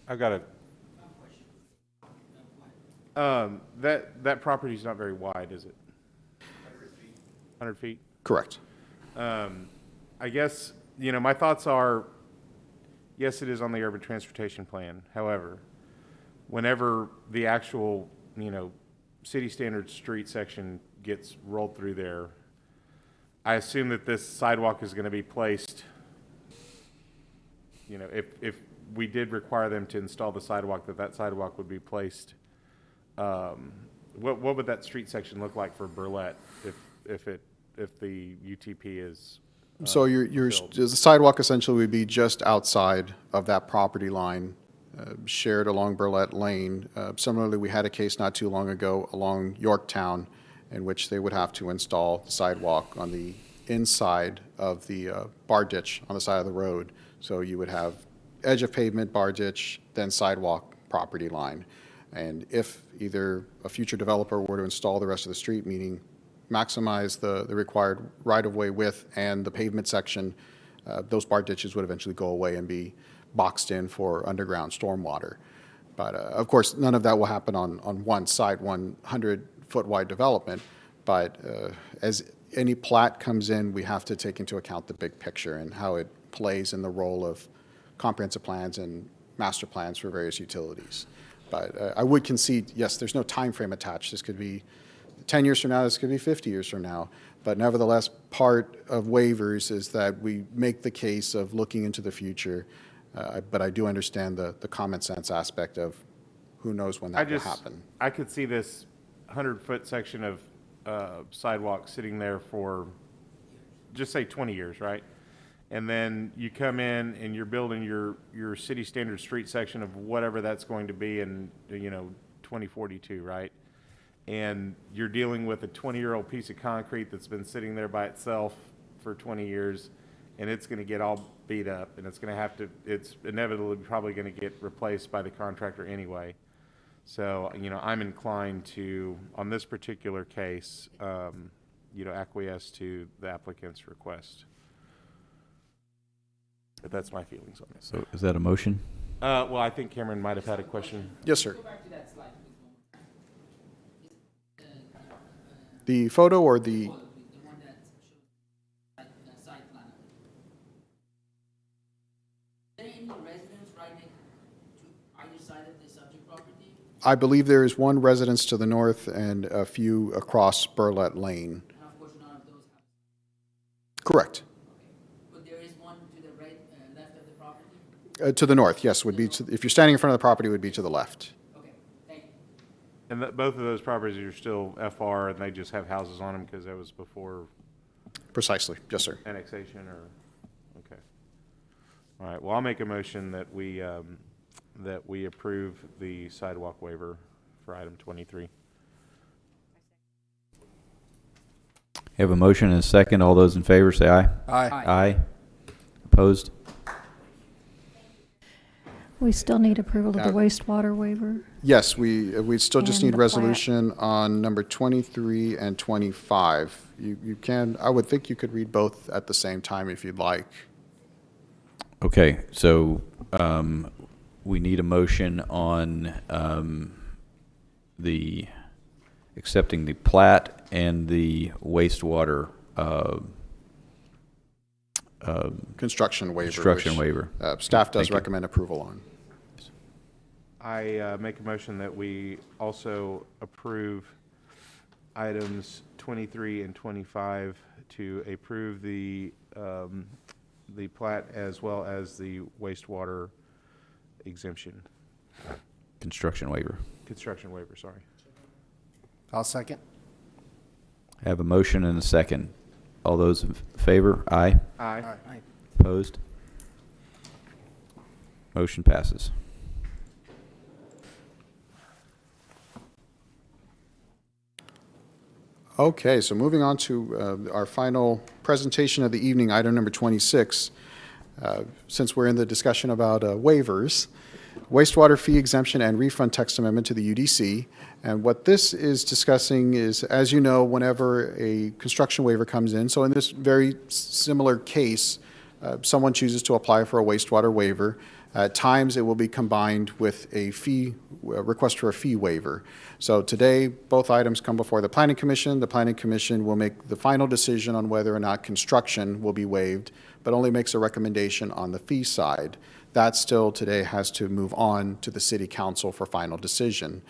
I've got that property's not very wide, is it? 100 feet? Correct. I guess, my thoughts are, yes, it is on the urban transportation plan. However, whenever the actual, city standard street section gets rolled through there, I assume that this sidewalk is going to be placed, if we did require them to install the sidewalk, that sidewalk would be placed. What would that street section look like for Burlette if the UTP is So your filled? the sidewalk essentially would be just outside of that property line, shared along Burlette Lane. Similarly, we had a case not too long ago along Yorktown in which they would have to install the sidewalk on the inside of the bar ditch on the side of the road. So you would have edge of pavement, bar ditch, then sidewalk, property line. And if either a future developer were to install the rest of the street, meaning maximize the required right-of-way width and the pavement section, those bar ditches would eventually go away and be boxed in for underground stormwater. But of course, none of that will happen on one site, 100-foot wide development. But as any plat comes in, we have to take into account the big picture and how it plays in the role of comprehensive plans and master plans for various utilities. But I would concede, yes, there's no time frame attached. This could be 10 years from now, this could be 50 years from now. But nevertheless, part of waivers is that we make the case of looking into the future. But I do understand the common sense aspect of who knows when that will happen. I could see this 100-foot section of sidewalk sitting there for, just say 20 years, right? And then you come in and you're building your city standard street section of whatever that's going to be in, 2042, right? And you're dealing with a 20-year-old piece of concrete that's been sitting there by itself for 20 years, and it's going to get all beat up, and it's inevitably probably going to get replaced by the contractor anyway. So, I'm inclined to, on this particular case, acquiesce to the applicant's request. But that's my feelings on it. So is that a motion? Well, I think Cameron might have had a question. Yes, sir. Go back to that slide, please, one more time. The photo or the, The one that shows site plan. Is there any residence right next to either side of the subject property? I believe there is one residence to the north and a few across Burlette Lane. And of course, none of those have. Correct. But there is one to the right, left of the property? To the north, yes, would be, if you're standing in front of the property, would be to the left. Okay, thank you. And both of those properties are still FR, and they just have houses on them because that was before Precisely, yes, sir. annexation, or, okay. All right, well, I'll make a motion that we approve the sidewalk waiver for item 23. Have a motion and a second. All those in favor say aye. Aye. Aye. Opposed? We still need approval of the wastewater waiver. Yes, we still just And need the plat. resolution on number 23 and 25. You can, I would think you could read both at the same time if you'd like. Okay, so we need a motion on the accepting the plat and the wastewater Construction waiver. construction which, waiver. Staff does Thank you. recommend approval on. I make a motion that we also approve items 23 and 25 to approve the plat as well as the wastewater exemption, Construction waiver. construction waiver, sorry. I'll second. Have a motion and a second. All those in favor? Aye. Aye. Opposed? Motion passes. Okay, so moving on to our final presentation of the evening, item number 26. Since we're in the discussion about waivers, wastewater fee exemption and refund text amendment to the UDC. And what this is discussing is, as you know, whenever a construction waiver comes in, so in this very similar case, someone chooses to apply for a wastewater waiver. At times, it will be combined with a fee request for a fee waiver. So today, both items come before the Planning Commission. The Planning Commission will make the final decision on whether or not construction will be waived, but only makes a recommendation on the fee side. That still today has to move on to the City Council for final decision.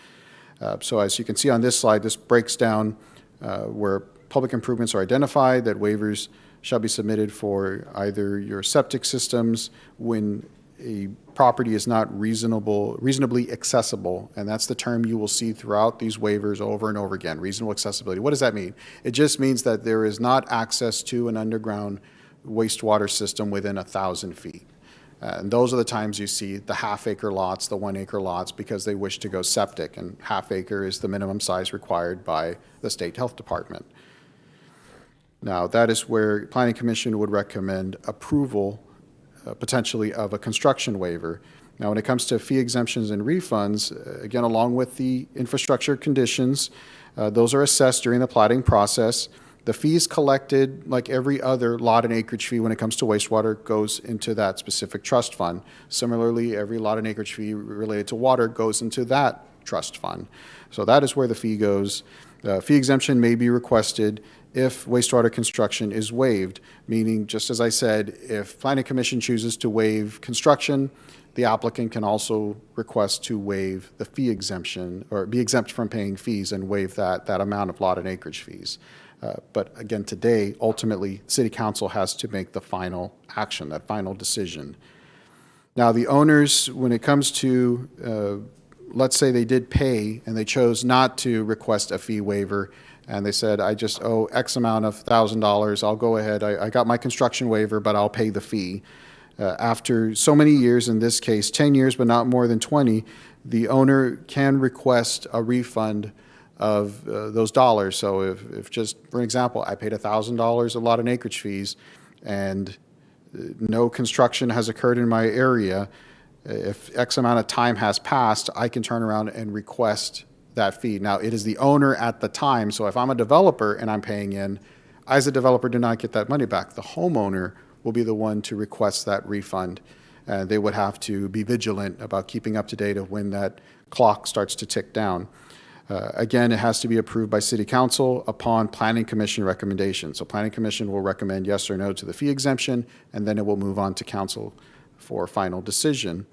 So as you can see on this slide, this breaks down where public improvements are identified, that waivers shall be submitted for either your septic systems when a property is not reasonably accessible, and that's the term you will see throughout these waivers over and over again, reasonable accessibility. What does that mean? It just means that there is not access to an underground wastewater system within 1,000 feet. And those are the times you see the half-acre lots, the 1-acre lots, because they wish to go septic, and half-acre is the minimum size required by the State Health Department. Now, that is where Planning Commission would recommend approval potentially of a construction waiver. Now, when it comes to fee exemptions and refunds, again, along with the infrastructure conditions, those are assessed during the plating process. The fees collected, like every other lot and acreage fee when it comes to wastewater, goes into that specific trust fund. Similarly, every lot and acreage fee related to water goes into that trust fund. So that is where the fee goes. Fee exemption may be requested if wastewater construction is waived, meaning, just as I said, if Planning Commission chooses to waive construction, the applicant can also request to waive the fee exemption, or be exempt from paying fees and waive that amount of lot and acreage fees. But again, today, ultimately, City Council has to make the final action, that final decision. Now, the owners, when it comes to, let's say they did pay and they chose not to request a fee waiver, and they said, I just owe X amount of $1,000, I'll go ahead, I got my construction waiver, but I'll pay the fee. After so many years, in this case 10 years, but not more than 20, the owner can request a refund of those dollars. So if just for an example, I paid $1,000 of lot and acreage fees, and no construction has occurred in my area, if X amount of time has passed, I can turn around and request that fee. Now, it is the owner at the time, so if I'm a developer and I'm paying in, I as a developer do not get that money back. The homeowner will be the one to request that refund, and they would have to be vigilant about keeping up to date of when that clock starts to tick down. Again, it has to be approved by City Council upon Planning Commission recommendation. So Planning Commission will recommend yes or no to the fee exemption, and then it will move on to Council for final decision.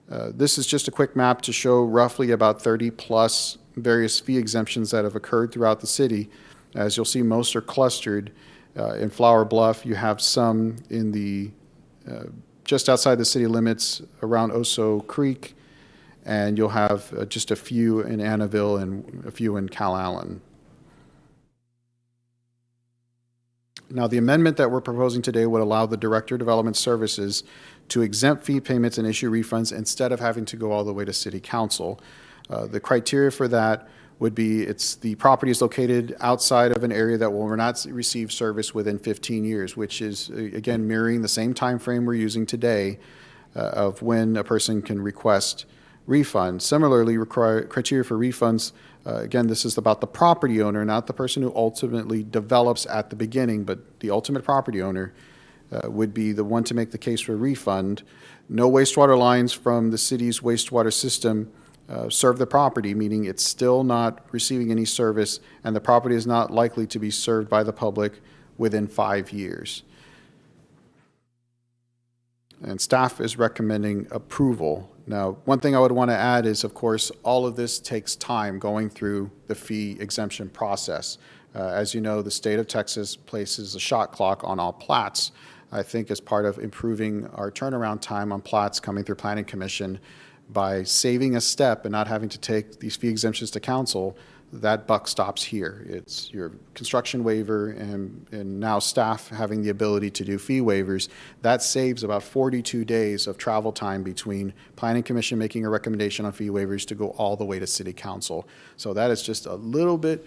This is just a quick map to show roughly about 30 plus various fee exemptions that have occurred throughout the city. As you'll see, most are clustered. In Flower Bluff, you have some in the just outside the city limits around Oso Creek, and you'll have just a few in Annaville and a few in Cal Allen. Now, the amendment that we're proposing today would allow the Director of Development Services to exempt fee payments and issue refunds instead of having to go all the way to City Council. The criteria for that would be the property is located outside of an area that will not receive service within 15 years, which is, again, mirroring the same time frame we're using today of when a person can request refund. Similarly, criteria for refunds, again, this is about the property owner, not the person who ultimately develops at the beginning, but the ultimate property owner would be the one to make the case for refund. No wastewater lines from the city's wastewater system serve the property, meaning it's still not receiving any service, and the property is not likely to be served by the public within 5 years. And staff is recommending approval. Now, one thing I would want to add is, of course, all of this takes time going through the fee exemption process. As you know, the state of Texas places a shot clock on all plats. I think as part of improving our turnaround time on plats coming through Planning Commission by saving a step and not having to take these fee exemptions to council, that buck stops here. It's your construction waiver and now staff having the ability to do fee waivers. That saves about 42 days of travel time between Planning Commission making a recommendation on fee waivers to go all the way to City Council. So that is just a little bit,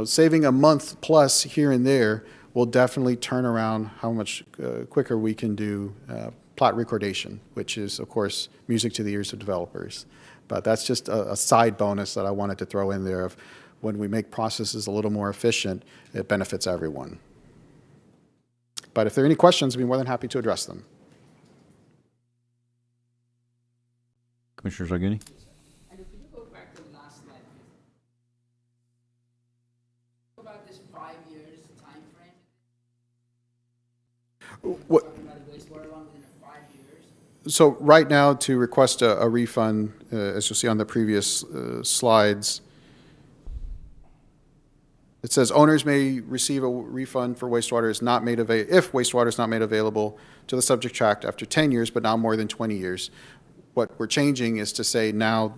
saving a month plus here and there will definitely turn around how much quicker we can do plat recordation, which is, of course, music to the ears of developers. But that's just a side bonus that I wanted to throw in there of when we make processes a little more efficient, it benefits everyone. But if there are any questions, I'd be more than happy to address them. Commissioner Zarguni? And if you go back to the last slide, about this 5 years time frame. What? Talking about the wastewater line within 5 years. So right now, to request a refund, as you'll see on the previous slides, it says owners may receive a refund for wastewater is not made if wastewater is not made available to the subject tract after 10 years, but not more than 20 years. What we're changing is to say now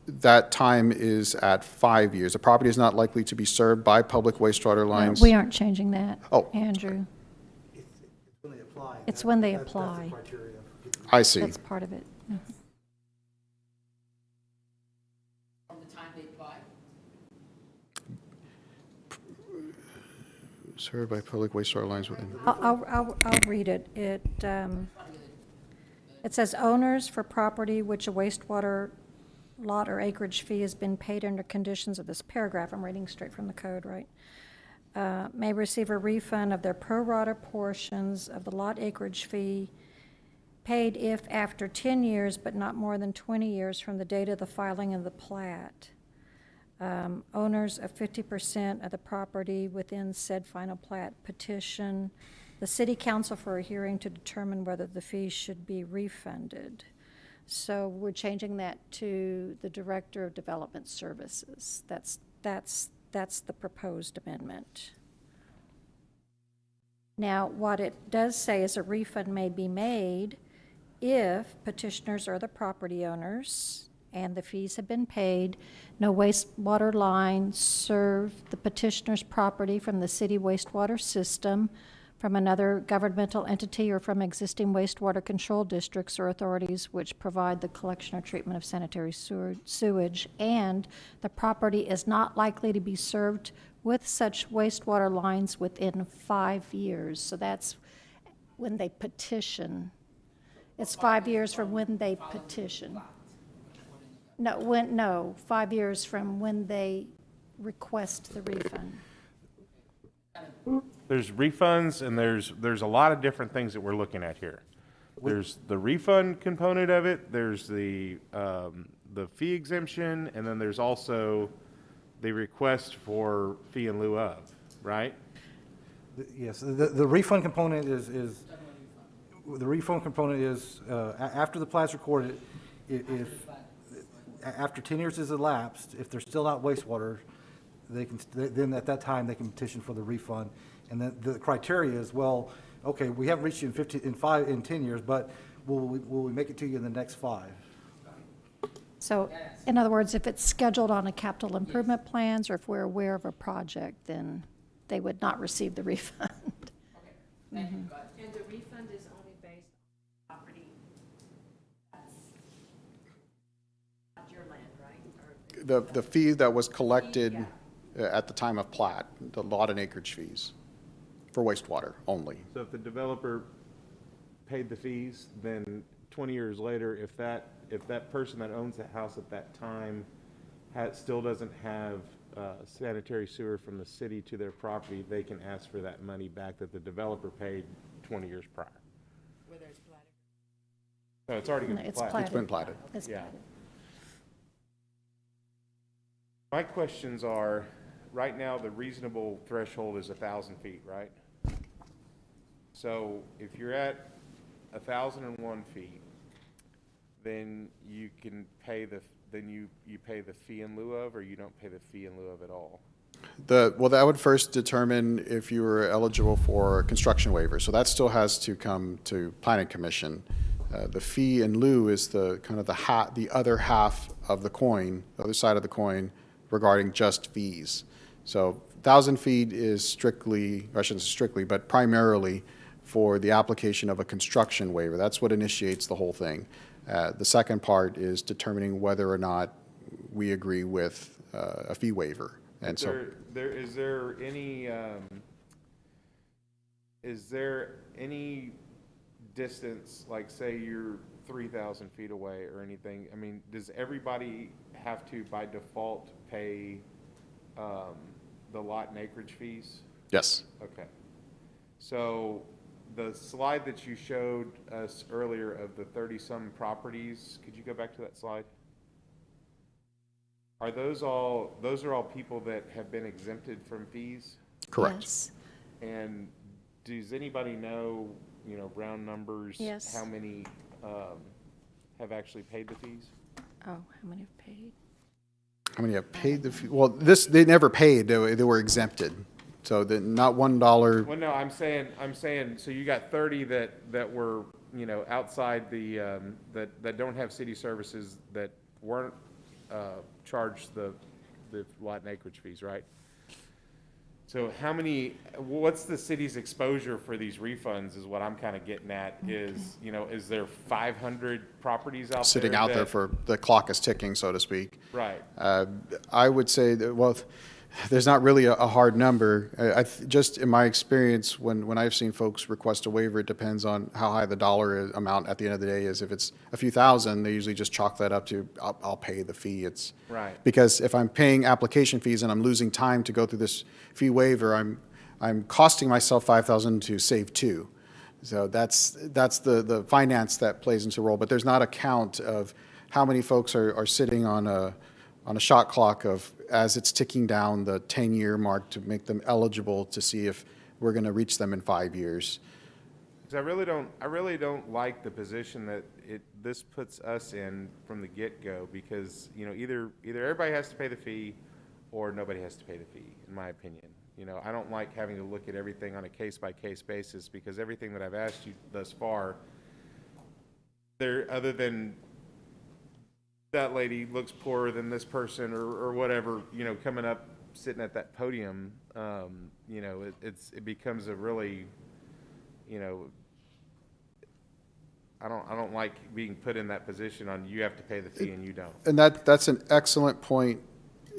that time is at 5 years. The property is not likely to be served by public wastewater lines. We aren't changing that, Oh. Andrew. When they apply. It's when they That's the apply. criteria. I see. That's part of it. Mhm. From the time they apply. Served by public wastewater lines within. I'll read it. It says owners for property which a wastewater lot or acreage fee has been paid under conditions of this paragraph, I'm reading straight from the code, right? May receive a refund of their pro rata portions of the lot acreage fee paid if after 10 years, but not more than 20 years from the date of the filing of the plat. Owners of 50% of the property within said final plat petition the City Council for a hearing to determine whether the fee should be refunded. So we're changing that to the Director of Development Services. That's the proposed amendment. Now, what it does say is a refund may be made if petitioners are the property owners and the fees have been paid, no wastewater line served the petitioner's property from the city wastewater system, from another governmental entity, or from existing wastewater control districts or authorities which provide the collection or treatment of sanitary sewage, and the property is not likely to be served with such wastewater lines within 5 years. So that's when they petition. It's 5 years from when they petition. No, 5 years from when they request the refund. There's refunds, and there's a lot of different things that we're looking at here. There's the refund component of it, there's the fee exemption, and then there's also the request for fee in lieu of, right? Yes, the refund component is after the plat's recorded, if after 10 years has elapsed, if they're still out wastewater, then at that time they can petition for the refund. And then the criteria is, well, okay, we haven't reached you in 10 years, but will we make it to you in the next 5? So, in other words, if it's scheduled on a capital improvement plans, or if we're aware of a project, then they would not receive the refund. And the refund is only based on property that's not your land, right? Or The fee that was collected at the time of plat, the lot and acreage fees for wastewater only. So if the developer paid the fees, then 20 years later, if that person that owns the house at that time still doesn't have sanitary sewer from the city to their property, they can ask for that money back that the developer paid 20 years prior. whether it's platted. No, it's already been It's platted. platted. It's been platted. It's Yeah. platted. My questions are, right now, the reasonable threshold is 1,000 feet, right? So if you're at 1,001 feet, then you can pay you pay the fee in lieu of, or you don't pay the fee in lieu of at all? Well, that would first determine if you were eligible for a construction waiver. So that still has to come to Planning Commission. The fee in lieu is the kind of the other half of the coin, the other side of the coin, regarding just fees. So 1,000 feet is strictly, I shouldn't say strictly, but primarily for the application of a construction waiver. That's what initiates the whole thing. The second part is determining whether or not we agree with a fee waiver. And so, Is there any distance, like say you're 3,000 feet away or anything? I mean, does everybody have to by default pay the lot and acreage fees? yes. Okay. So the slide that you showed us earlier of the 30-some properties, could you go back to that slide? Those are all people that have been exempted from fees? Correct. Yes. And does anybody know, round numbers? Yes. How many have actually paid the fees? Oh, how many have paid? How many have paid the fee? Well, they never paid, they were exempted. So not $1. Well, no, I'm saying, so you got 30 that were, outside the, that don't have city services, that weren't charged the lot and acreage fees, right? So what's the city's exposure for these refunds is what I'm kind of getting at is, is there 500 properties out Sitting there? out there for, the clock is ticking, so to speak. Right. I would say that, well, there's not really a hard number. Just in my experience, when I've seen folks request a waiver, it depends on how high the dollar amount at the end of the day is. If it's a few thousand, they usually just chalk that up to, I'll pay the fee. It's Right. because if I'm paying application fees and I'm losing time to go through this fee waiver, I'm costing myself $5,000 to save $2,000. So that's the finance that plays into a role. But there's not a count of how many folks are sitting on a shot clock of, as it's ticking down the 10-year mark to make them eligible to see if we're going to reach them in 5 years. Because I really don't like the position that this puts us in from the get-go, because, either everybody has to pay the fee or nobody has to pay the fee, in my opinion. I don't like having to look at everything on a case-by-case basis, because everything that I've asked you thus far, other than that lady looks poorer than this person or whatever, coming up, sitting at that podium, it becomes a really, I don't like being put in that position on you have to pay the fee and you don't. And that's an excellent point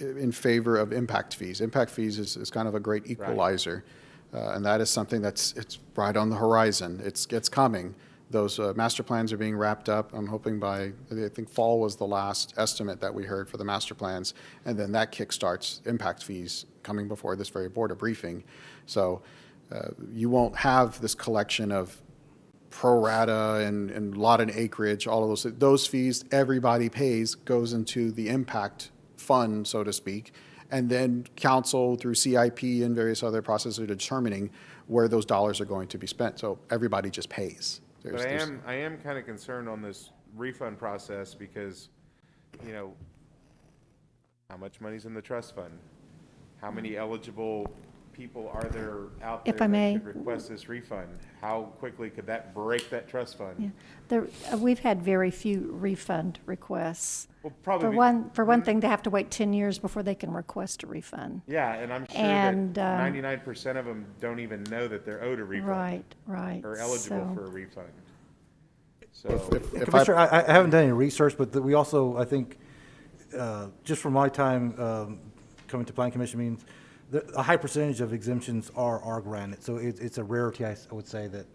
in favor of impact fees. Impact fees is kind of a great equalizer. And that is something it's right on the horizon. It's coming. Those master plans are being wrapped up. I'm hoping by, I think fall was the last estimate that we heard for the master plans. And then that kickstarts impact fees coming before this very board, a briefing. So you won't have this collection of pro rata and lot and acreage, all of those fees everybody pays goes into the impact fund, so to speak. And then council through CIP and various other processes are determining where those dollars are going to be spent. So everybody just pays. But I am kind of concerned on this refund process because, how much money's in the trust fund? How many eligible people are there out there If I may. that could request this refund? How quickly could that break that trust fund? Yeah. We've had very few refund requests. Well, probably. For one thing, they have to wait 10 years before they can request a refund. Yeah, and I'm sure And, that 99% of them don't even know that they're owed a refund. Right. Or eligible So- for a refund. So, If Commissioner, I haven't done any research, but we also, I think, just from my time coming to planning commission meetings, a high percentage of exemptions are granted. So it's a rarity, I would say, that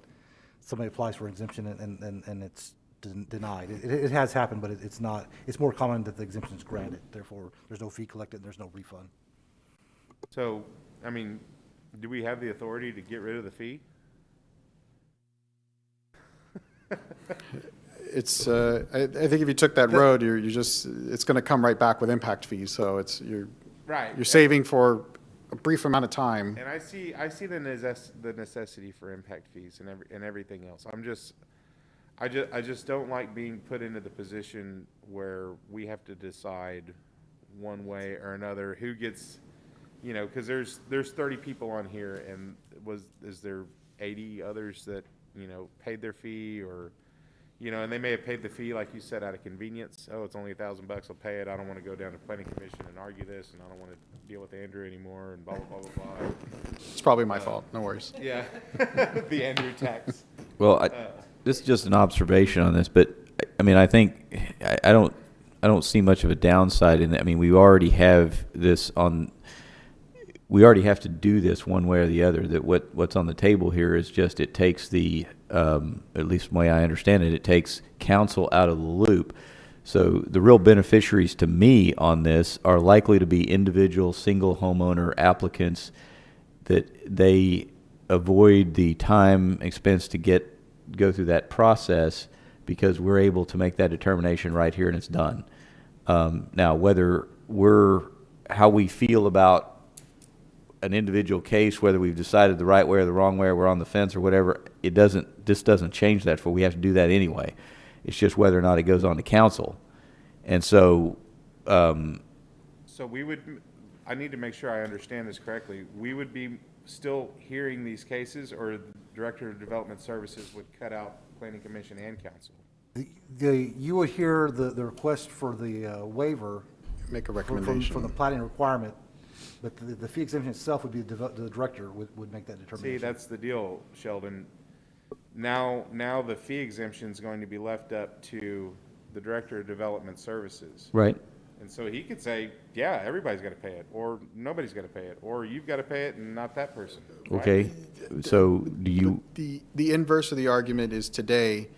somebody applies for exemption and it's denied. It has happened, but it's not. It's more common that the exemption is granted. Therefore, there's no fee collected and there's no refund. so, I mean, do we have the authority to get rid of the fee? It's, I think if you took that road, it's going to come right back with impact fees. So Right. you're saving for a brief amount of time. And I see the necessity for impact fees and everything else. I just don't like being put into the position where we have to decide one way or another who gets, because there's 30 people on here, and is there 80 others that paid their fee, or You know, and they may have paid the fee, like you said, out of convenience. Oh, it's only $1,000 bucks, I'll pay it. I don't want to go down to planning commission and argue this, and I don't want to deal with Andrew anymore, and blah, blah, blah, blah, blah. It's probably my fault, no worries. Yeah, the Andrew tax. Well, this is just an observation on this, but I mean, I think I don't see much of a downside in that. I mean, we already have this on. We already have to do this one way or the other. That what's on the table here is just it takes the, at least the way I understand it, it takes council out of the loop. So the real beneficiaries to me on this are likely to be individual single homeowner applicants that they avoid the time expense to go through that process because we're able to make that determination right here and it's done. Now, whether how we feel about an individual case, whether we've decided the right way or the wrong way, or we're on the fence or whatever, this doesn't change that, for we have to do that anyway. It's just whether or not it goes on to council. And so, So I need to make sure I understand this correctly. We would be still hearing these cases, or the Director of Development Services would cut out Planning Commission and council? You would hear the request for the waiver. Make a For recommendation. the planning requirement, but the fee exemption itself would be the director would make that See, determination. that's the deal, Sheldon. Now the fee exemption is going to be left up to the Director of Development Services. right? And so he could say, yeah, everybody's got to pay it, or nobody's got to pay it, or you've got to pay it and not that person. right? Okay. So do you? The inverse of the argument is today,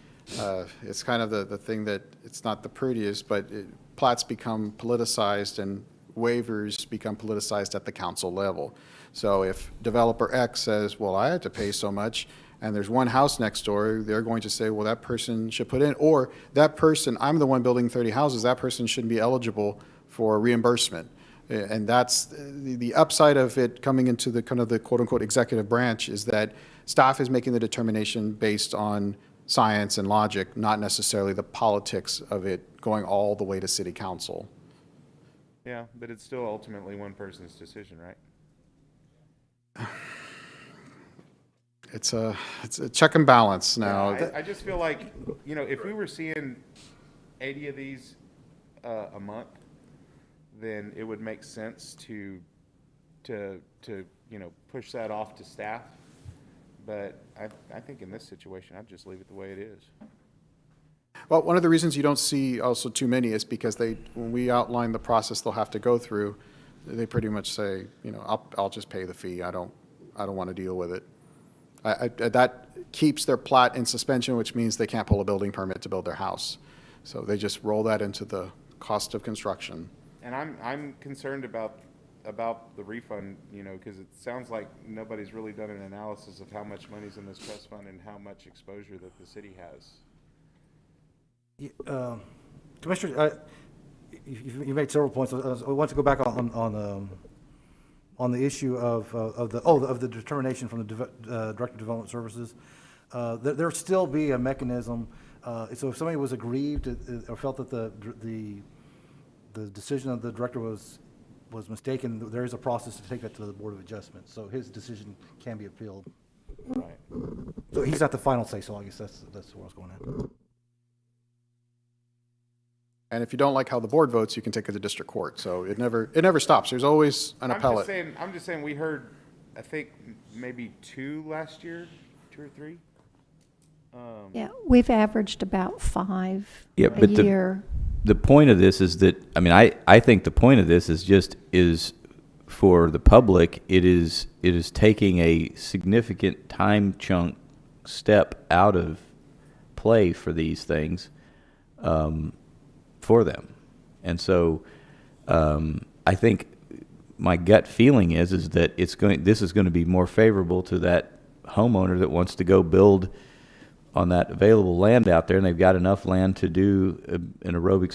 it's kind of the thing that it's not the prettiest, but plats become politicized and waivers become politicized at the council level. So if developer X says, well, I had to pay so much, and there's one house next door, they're going to say, well, that person should put in, or that person, I'm the one building 30 houses, that person shouldn't be eligible for reimbursement. And that's the upside of it coming into the kind of the quote-unquote executive branch, is that staff is making the determination based on science and logic, not necessarily the politics of it going all the way to city council. Yeah, but it's still ultimately one person's decision, right? It's a check and balance now. I just feel like, you know, if we were seeing 80 of these a month, then it would make sense to you know, push that off to staff. But I think in this situation, I'd just leave it the way it is. Well, one of the reasons you don't see also too many is because when we outline the process they'll have to go through, they pretty much say, you know, I'll just pay the fee. I don't want to deal with it. That keeps their plat in suspension, which means they can't pull a building permit to build their house. So they just roll that into the cost of construction. And I'm concerned about the refund, you know, because it sounds like nobody's really done an analysis of how much money's in this trust fund and how much exposure that the city has. Commissioner, you made several points. I want to go back on the issue of the determination from the Director of Development Services. There still be a mechanism. So if somebody was aggrieved or felt that the decision of the director was mistaken, there is a process to take that to the Board of Adjustment. So his decision can be appealed. Right. So he's not the final say. So I guess that's where I was going at. And if you don't like how the board votes, you can take it to district court. So it never stops. There's always an appellate. I'm just saying we heard, I think, maybe 2 last year, 2 or 3. Yeah, we've averaged about 5 Yeah, a but year. The point of this is that, I mean, I think the point of this is for the public, it is taking a significant time chunk step out of play for these things, for them. And so, I think my gut feeling is that this is going to be more favorable to that homeowner that wants to go build on that available land out there, and they've got enough land to do an aerobic,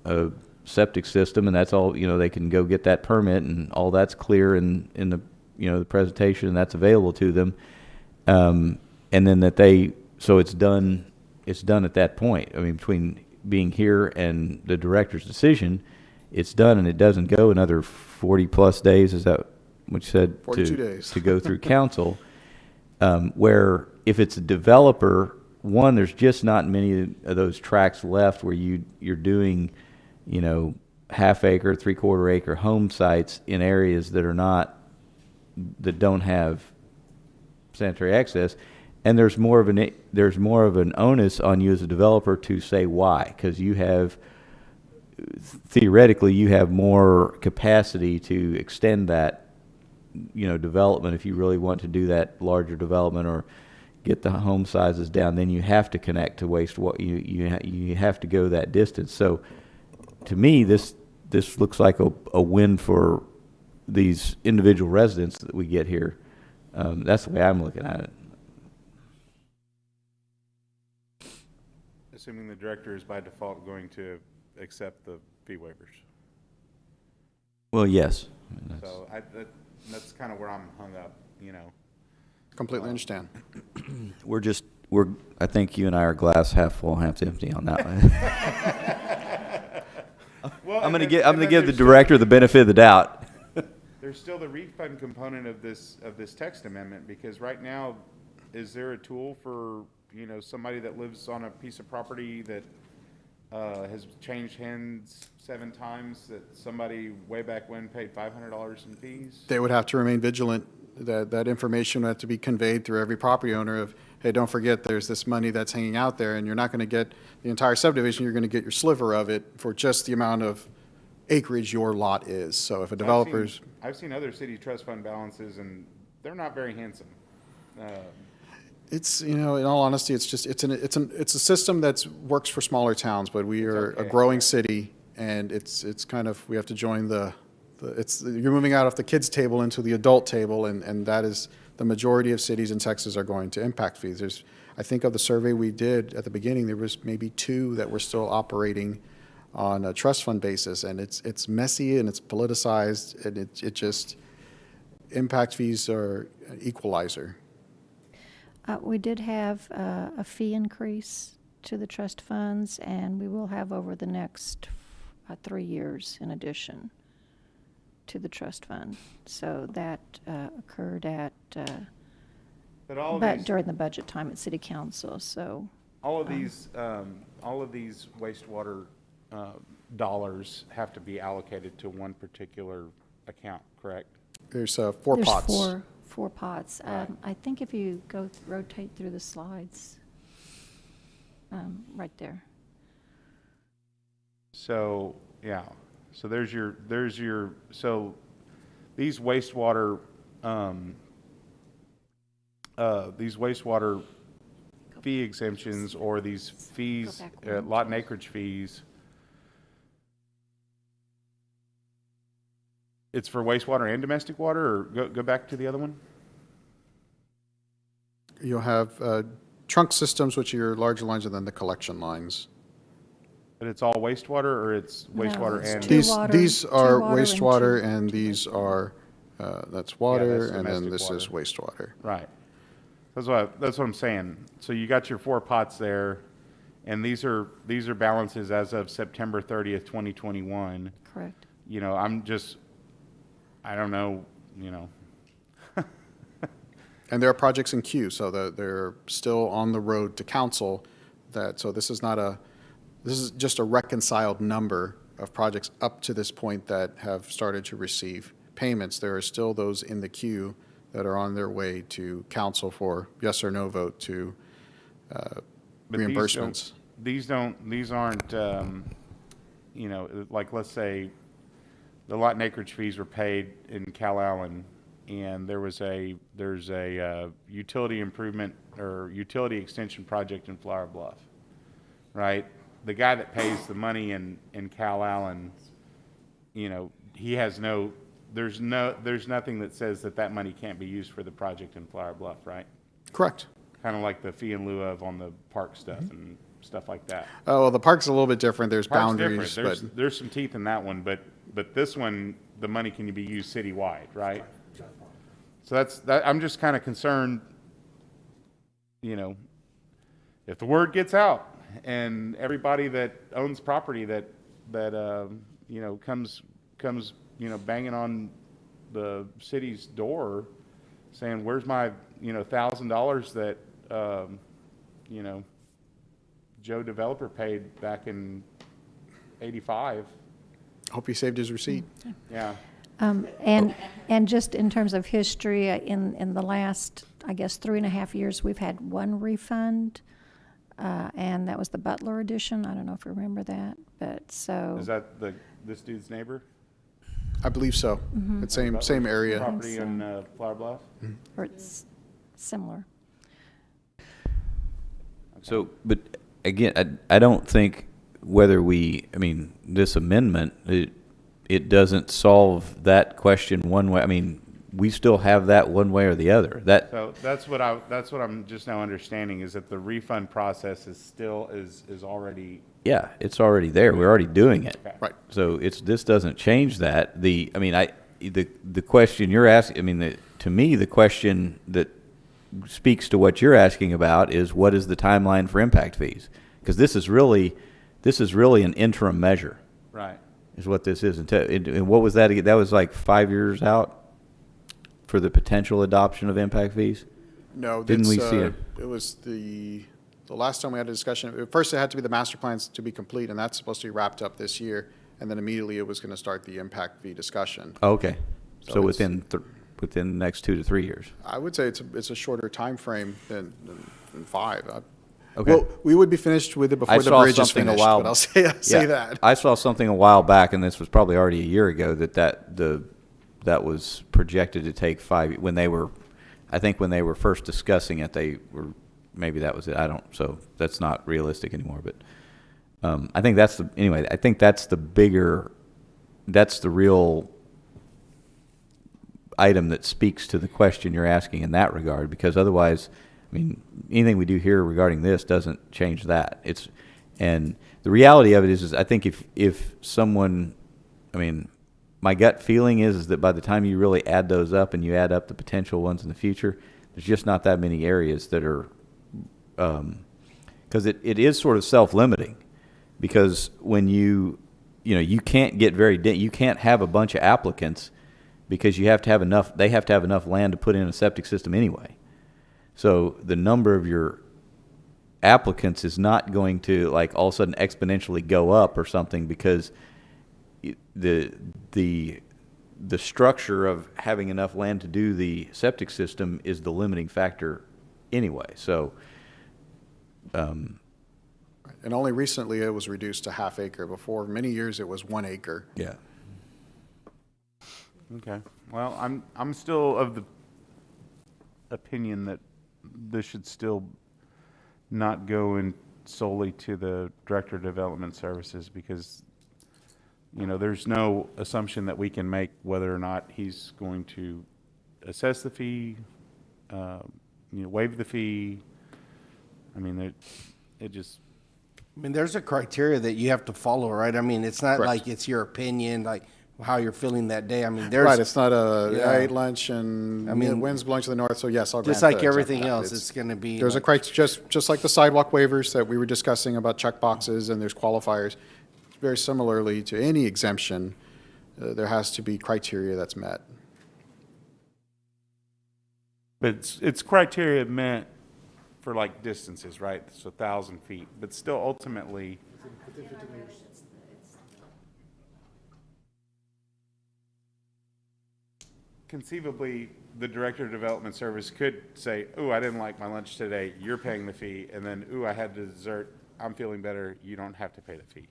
a septic system, and that's all, they can go get that permit, and all that's clear in the, the presentation, and that's available to them. And then so it's done at that point. I mean, between being here and the director's decision, it's done, and it doesn't go another 40 plus days. Is that what you said? 42 days. To go through council, where if it's a developer one, there's just not many of those tracts left where you're doing, you know, half acre, 3/4 acre home sites in areas that that don't have sanitary access. And there's more of an onus on you as a developer to say why, because theoretically you have more capacity to extend that, you know, development. If you really want to do that larger development or get the home sizes down, then you have to connect to wastewater. You have to go that distance. So to me, this looks like a win for these individual residents that we get here. That's the way I'm looking at it. Assuming the director is by default going to accept the fee waivers. Well, yes. So that's kind of where I'm hung up, you know. Completely understand. I think you and I are glass half full, half empty on that one. Well, I'm gonna give the director the benefit of the doubt. There's still the refund component of this text amendment, because right now, is there a tool for, you know, somebody that lives on a piece of property that has changed hands 7 times, that somebody way back when paid $500 in fees? They would have to remain vigilant. That information would have to be conveyed through every property owner of, hey, don't forget there's this money that's hanging out there, and you're not going to get the entire subdivision, you're going to get your sliver of it for just the amount of acreage your lot is. So if a developer's... I've seen other city trust fund balances, and they're not very handsome. It's, you know, in all honesty, it's a system that works for smaller towns, but we are a growing city, and it's kind of, we have to join you're moving out of the kids table into the adult table, and that is the majority of cities in Texas are going to impact fees. I think of the survey we did at the beginning, there was maybe 2 that were still operating on a trust fund basis, and it's messy and it's politicized, and it just, impact fees are an equalizer. We did have a fee increase to the trust funds, and we will have over the next 3 years in addition to the trust fund. So that occurred during the budget time at City Council. So all of these wastewater dollars have to be allocated to one particular account, correct? There's 4 pots. There's four pots. I think if you rotate through the slides, right there. So, yeah, so so these wastewater fee exemptions, or these fees, lot and acreage fees, it's for wastewater and domestic water, or go back to the other one? You'll have trunk systems, which are your larger lines, and then the collection lines. But it's all wastewater, or it's wastewater it's and? These are water and wastewater, two- and these are, that's water, that's and then domestic this is wastewater. Right. That's what I'm saying. So you got your 4 pots there, and these are balances as of September 30th, 2021. Correct. You know, I don't know, you know. And there are projects in queue, so they're still on the road to council. So this is just a reconciled number of projects up to this point that have started to receive payments. There are still those in the queue that are on their way to council for yes or no vote to But reimbursements. These aren't, you know, like, let's say the lot and acreage fees were paid in Cal Allen, and there's a utility improvement or utility extension project in Flower Bluff, right? The guy that pays the money in Cal Allen, you know, there's nothing that says that money can't be used for the project in Flower Bluff, right? Correct. Kind of like the fee in lieu of on the park stuff and stuff like that. Oh, well, the park's a little bit different. There's Park's boundaries, different. but There's some teeth in that one, but this one, the money can be used citywide, right? So I'm just kind of concerned, you know, if the word gets out and everybody that owns property that you know, comes, you know, banging on the city's door saying, where's my, you know, $1,000 that, you know, Joe developer paid back in '85. Hope he saved his receipt. Yeah. And just in terms of history, in the last, I guess, 3.5 years, we've had one refund, and that was the Butler edition. I don't know if you remember that, but so. Is that this dude's neighbor? I believe so. It's same area. Property in Flower Bluff? Or it's similar. So, but again, I don't think whether I mean, this amendment, it doesn't solve that question one way. I mean, we still have that one way or the other. So that's what I'm just now understanding, is that the refund process is still, is already. Yeah, it's already there. We're already doing it. Okay. Right. So this doesn't change that. The question you're asking, I mean, to me, the question that speaks to what you're asking about is, what is the timeline for impact fees? Because this is really an interim measure, Right. is what this is. And what was that again? That was like 5 years out for the potential adoption of impact fees? No, Didn't we see it? It was the last time we had a discussion. First, it had to be the master plans to be complete, and that's supposed to be wrapped up this year. And then immediately it was going to start the impact fee discussion. Oh, okay. So So it's- within the next 2 to 3 years. I would say it's a shorter time frame than 5. Okay. Well, we would be finished with it before the bridge is finished, but I'll say Yeah. that. I saw something a while back, and this was probably already a year ago, that was projected to take 5, I think when they were first discussing it, maybe that was it. So that's not realistic anymore, but, I think that's the real item that speaks to the question you're asking in that regard, because otherwise, I mean, anything we do here regarding this doesn't change that. And the reality of it is I think if someone, I mean, my gut feeling is that by the time you really add those up and you add up the potential ones in the future, there's just not that many areas that are, because it is sort of self-limiting, because when you can't get you can't have a bunch of applicants, because they have to have enough land to put in a septic system anyway. So the number of your applicants is not going to, like, all of a sudden exponentially go up or something, because the structure of having enough land to do the septic system is the limiting factor anyway. So, And only recently it was reduced to half acre. Before, many years, it was 1 acre. yeah. Okay. Well, I'm still of the opinion that this should still not go in solely to the Director of Development Services, because, there's no assumption that we can make whether or not he's going to assess the fee, waive the fee. I mean, there's a criteria that you have to follow, right? I mean, it's not Correct. like it's your opinion, like how you're feeling that day. I mean, Right, it's not Yeah. I ate lunch and wind's blowing to the north, so yes, I'll grant just like the everything exemption. else, it's going to be. There's a like- criteria, just like the sidewalk waivers that we were discussing about check boxes, and there's qualifiers. Very similarly to any exemption, there has to be criteria that's met. but it's criteria meant for like distances, right? So 1,000 feet, but still ultimately. Conceivably, the Director of Development Service could say, ooh, I didn't like my lunch today, you're paying the fee, and then, ooh, I had dessert, I'm feeling better, you don't have to pay the fee.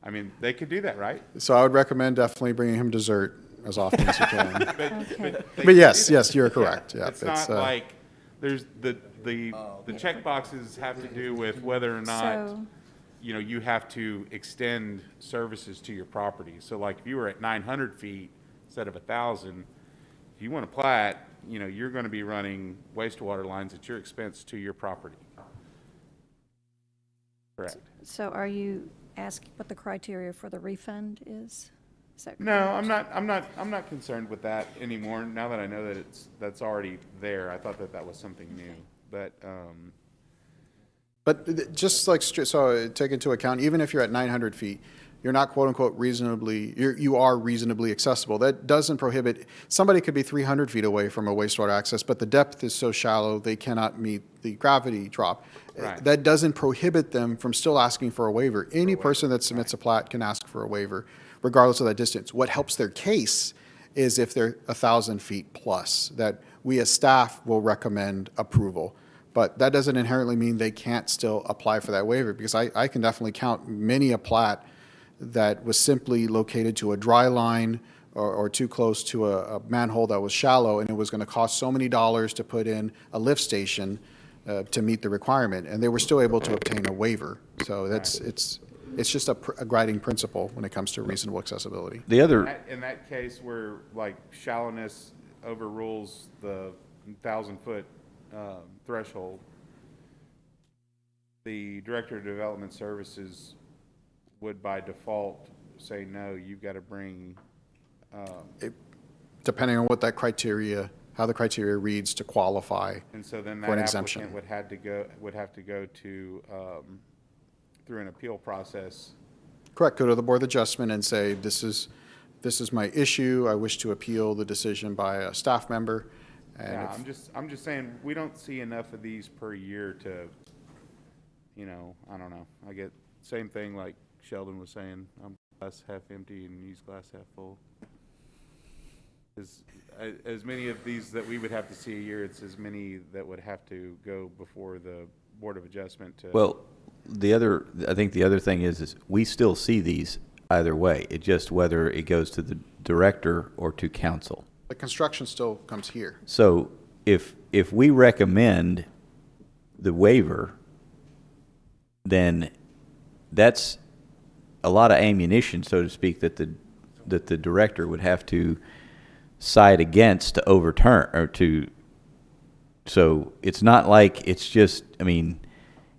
I mean, they could do that, right? So I would recommend definitely bringing him dessert as often as you can. Okay. they But yes, could do that. yes, you're correct. Yeah, It's not like, there's the check boxes have to do with whether or not, So- you have to extend services to your property. So like if you were at 900 feet instead of 1,000, if you want to plat, you're going to be running wastewater lines at your expense to your property. Correct. So are you asking what the criteria for the refund is? Is that No, correct? I'm not concerned with that anymore. Now that I know that that's already there, I thought that was something new. But just like, so take into account, even if you're at 900 feet, you're not quote unquote reasonably, you are reasonably accessible. That doesn't prohibit, somebody could be 300 feet away from a wastewater access, but the depth is so shallow they cannot meet the gravity drop. Right. That doesn't prohibit them from still asking for a waiver. Any person that submits a plat can ask for a waiver, regardless of that distance. What helps their case is if they're 1,000 feet plus, that we as staff will recommend approval. But that doesn't inherently mean they can't still apply for that waiver, because I can definitely count many a plat that was simply located to a dry line or too close to a manhole that was shallow, and it was going to cost so many dollars to put in a lift station to meet the requirement, and they were still able to obtain a waiver. So it's just a guiding principle when it comes to reasonable accessibility. The other, In that case where like shallowness overrules the 1,000-foot threshold, the Director of Development Services would by default say, no, you've got to bring, Depending on what that criteria, how the criteria reads to qualify and so then for that an applicant exemption. would have to go to, through an appeal process. Correct, go to the Board of Adjustment and say, this is my issue, I wish to appeal the decision by a staff member. And Yeah, if- I'm just saying, we don't see enough of these per year to, I don't know. I get, same thing like Sheldon was saying, I'm glass half empty and he's glass half full. As many of these that we would have to see a year, it's as many that would have to go before the Board of Adjustment to. well, I think the other thing is we still see these either way. It just whether it goes to the director or to council. The construction still comes here. So if we recommend the waiver, then that's a lot of ammunition, so to speak, that the director would have to side against to overturn or to. So it's not like it's just. I mean,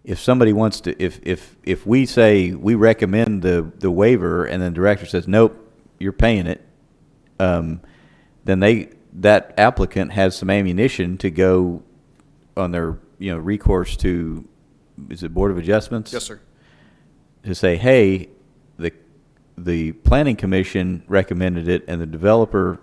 if somebody wants to, if we say we recommend the waiver and then the director says nope, you're paying it, then that applicant has some ammunition to go on their recourse to, is it Board of Adjustments? Yes, sir. To say, hey, the planning commission recommended it, and the developer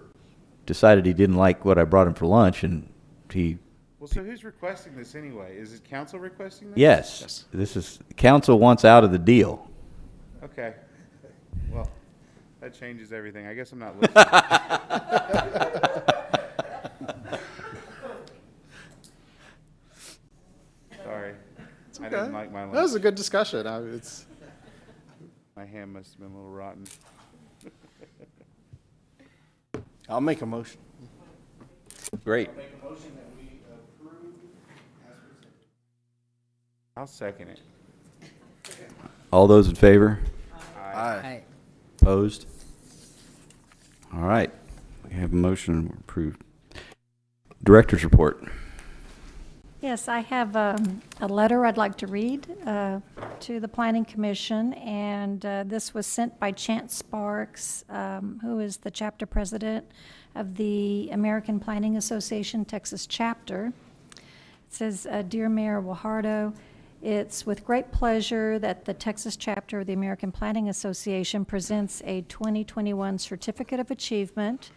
decided he didn't like what I brought him for lunch, and he. Well, so who's requesting this anyway? Is it council requesting this? Yes, this is council wants out of the deal. Okay. Well, that changes everything. I guess I'm not listening. Sorry. I didn't like my lunch. That was a good discussion. My ham must have been a little rotten. I'll make a motion. Great. I'll second it. All those in favor? Aye. Opposed? All right. We have a motion approved. Director's report. Yes, I have a letter I'd like to read to the Planning Commission, and this was sent by Chance Sparks, who is the chapter president of the American Planning Association Texas chapter. It says, Dear Mayor Guajardo, it's with great pleasure that the Texas chapter of the American Planning Association presents a 2021 Certificate of Achievement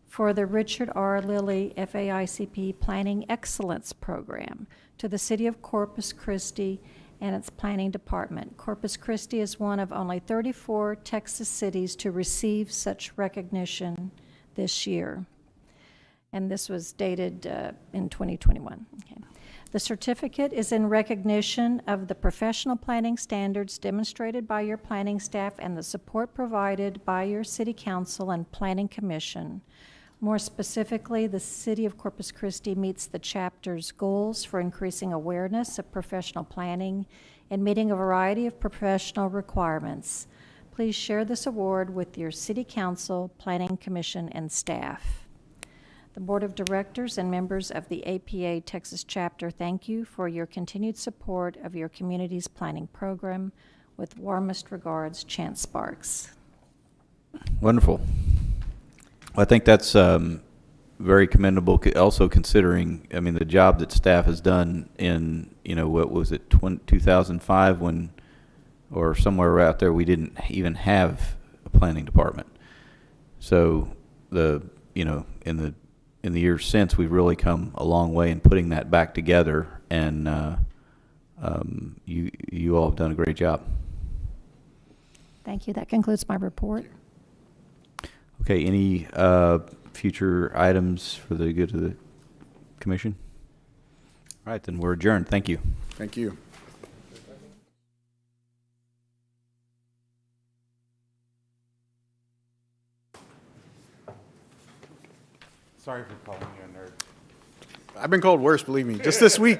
for the Richard R. Lilly FAICP Planning Excellence Program to the City of Corpus Christi and its planning department. Corpus Christi is one of only 34 Texas cities to receive such recognition this year. And this was dated in 2021. Okay. The certificate is in recognition of the professional planning standards demonstrated by your planning staff and the support provided by your City Council and Planning Commission. More specifically, the City of Corpus Christi meets the chapter's goals for increasing awareness of professional planning and meeting a variety of professional requirements. Please share this award with your City Council, Planning Commission, and staff. The Board of Directors and members of the APA Texas chapter thank you for your continued support of your community's planning program. With warmest regards, Chance Sparks. Wonderful. Well, I think that's very commendable, also considering, I mean, the job that staff has done in, what was it, 2005 when or somewhere out there, we didn't even have a planning department. So in the years since, we've really come a long way in putting that back together, and you all have done a great job. Thank you. That concludes my report. Okay, any future items for the good of the commission? All right, then we're adjourned. Thank you. Thank you. Sorry for calling you a nerd. I've been called worse, believe me, just this week.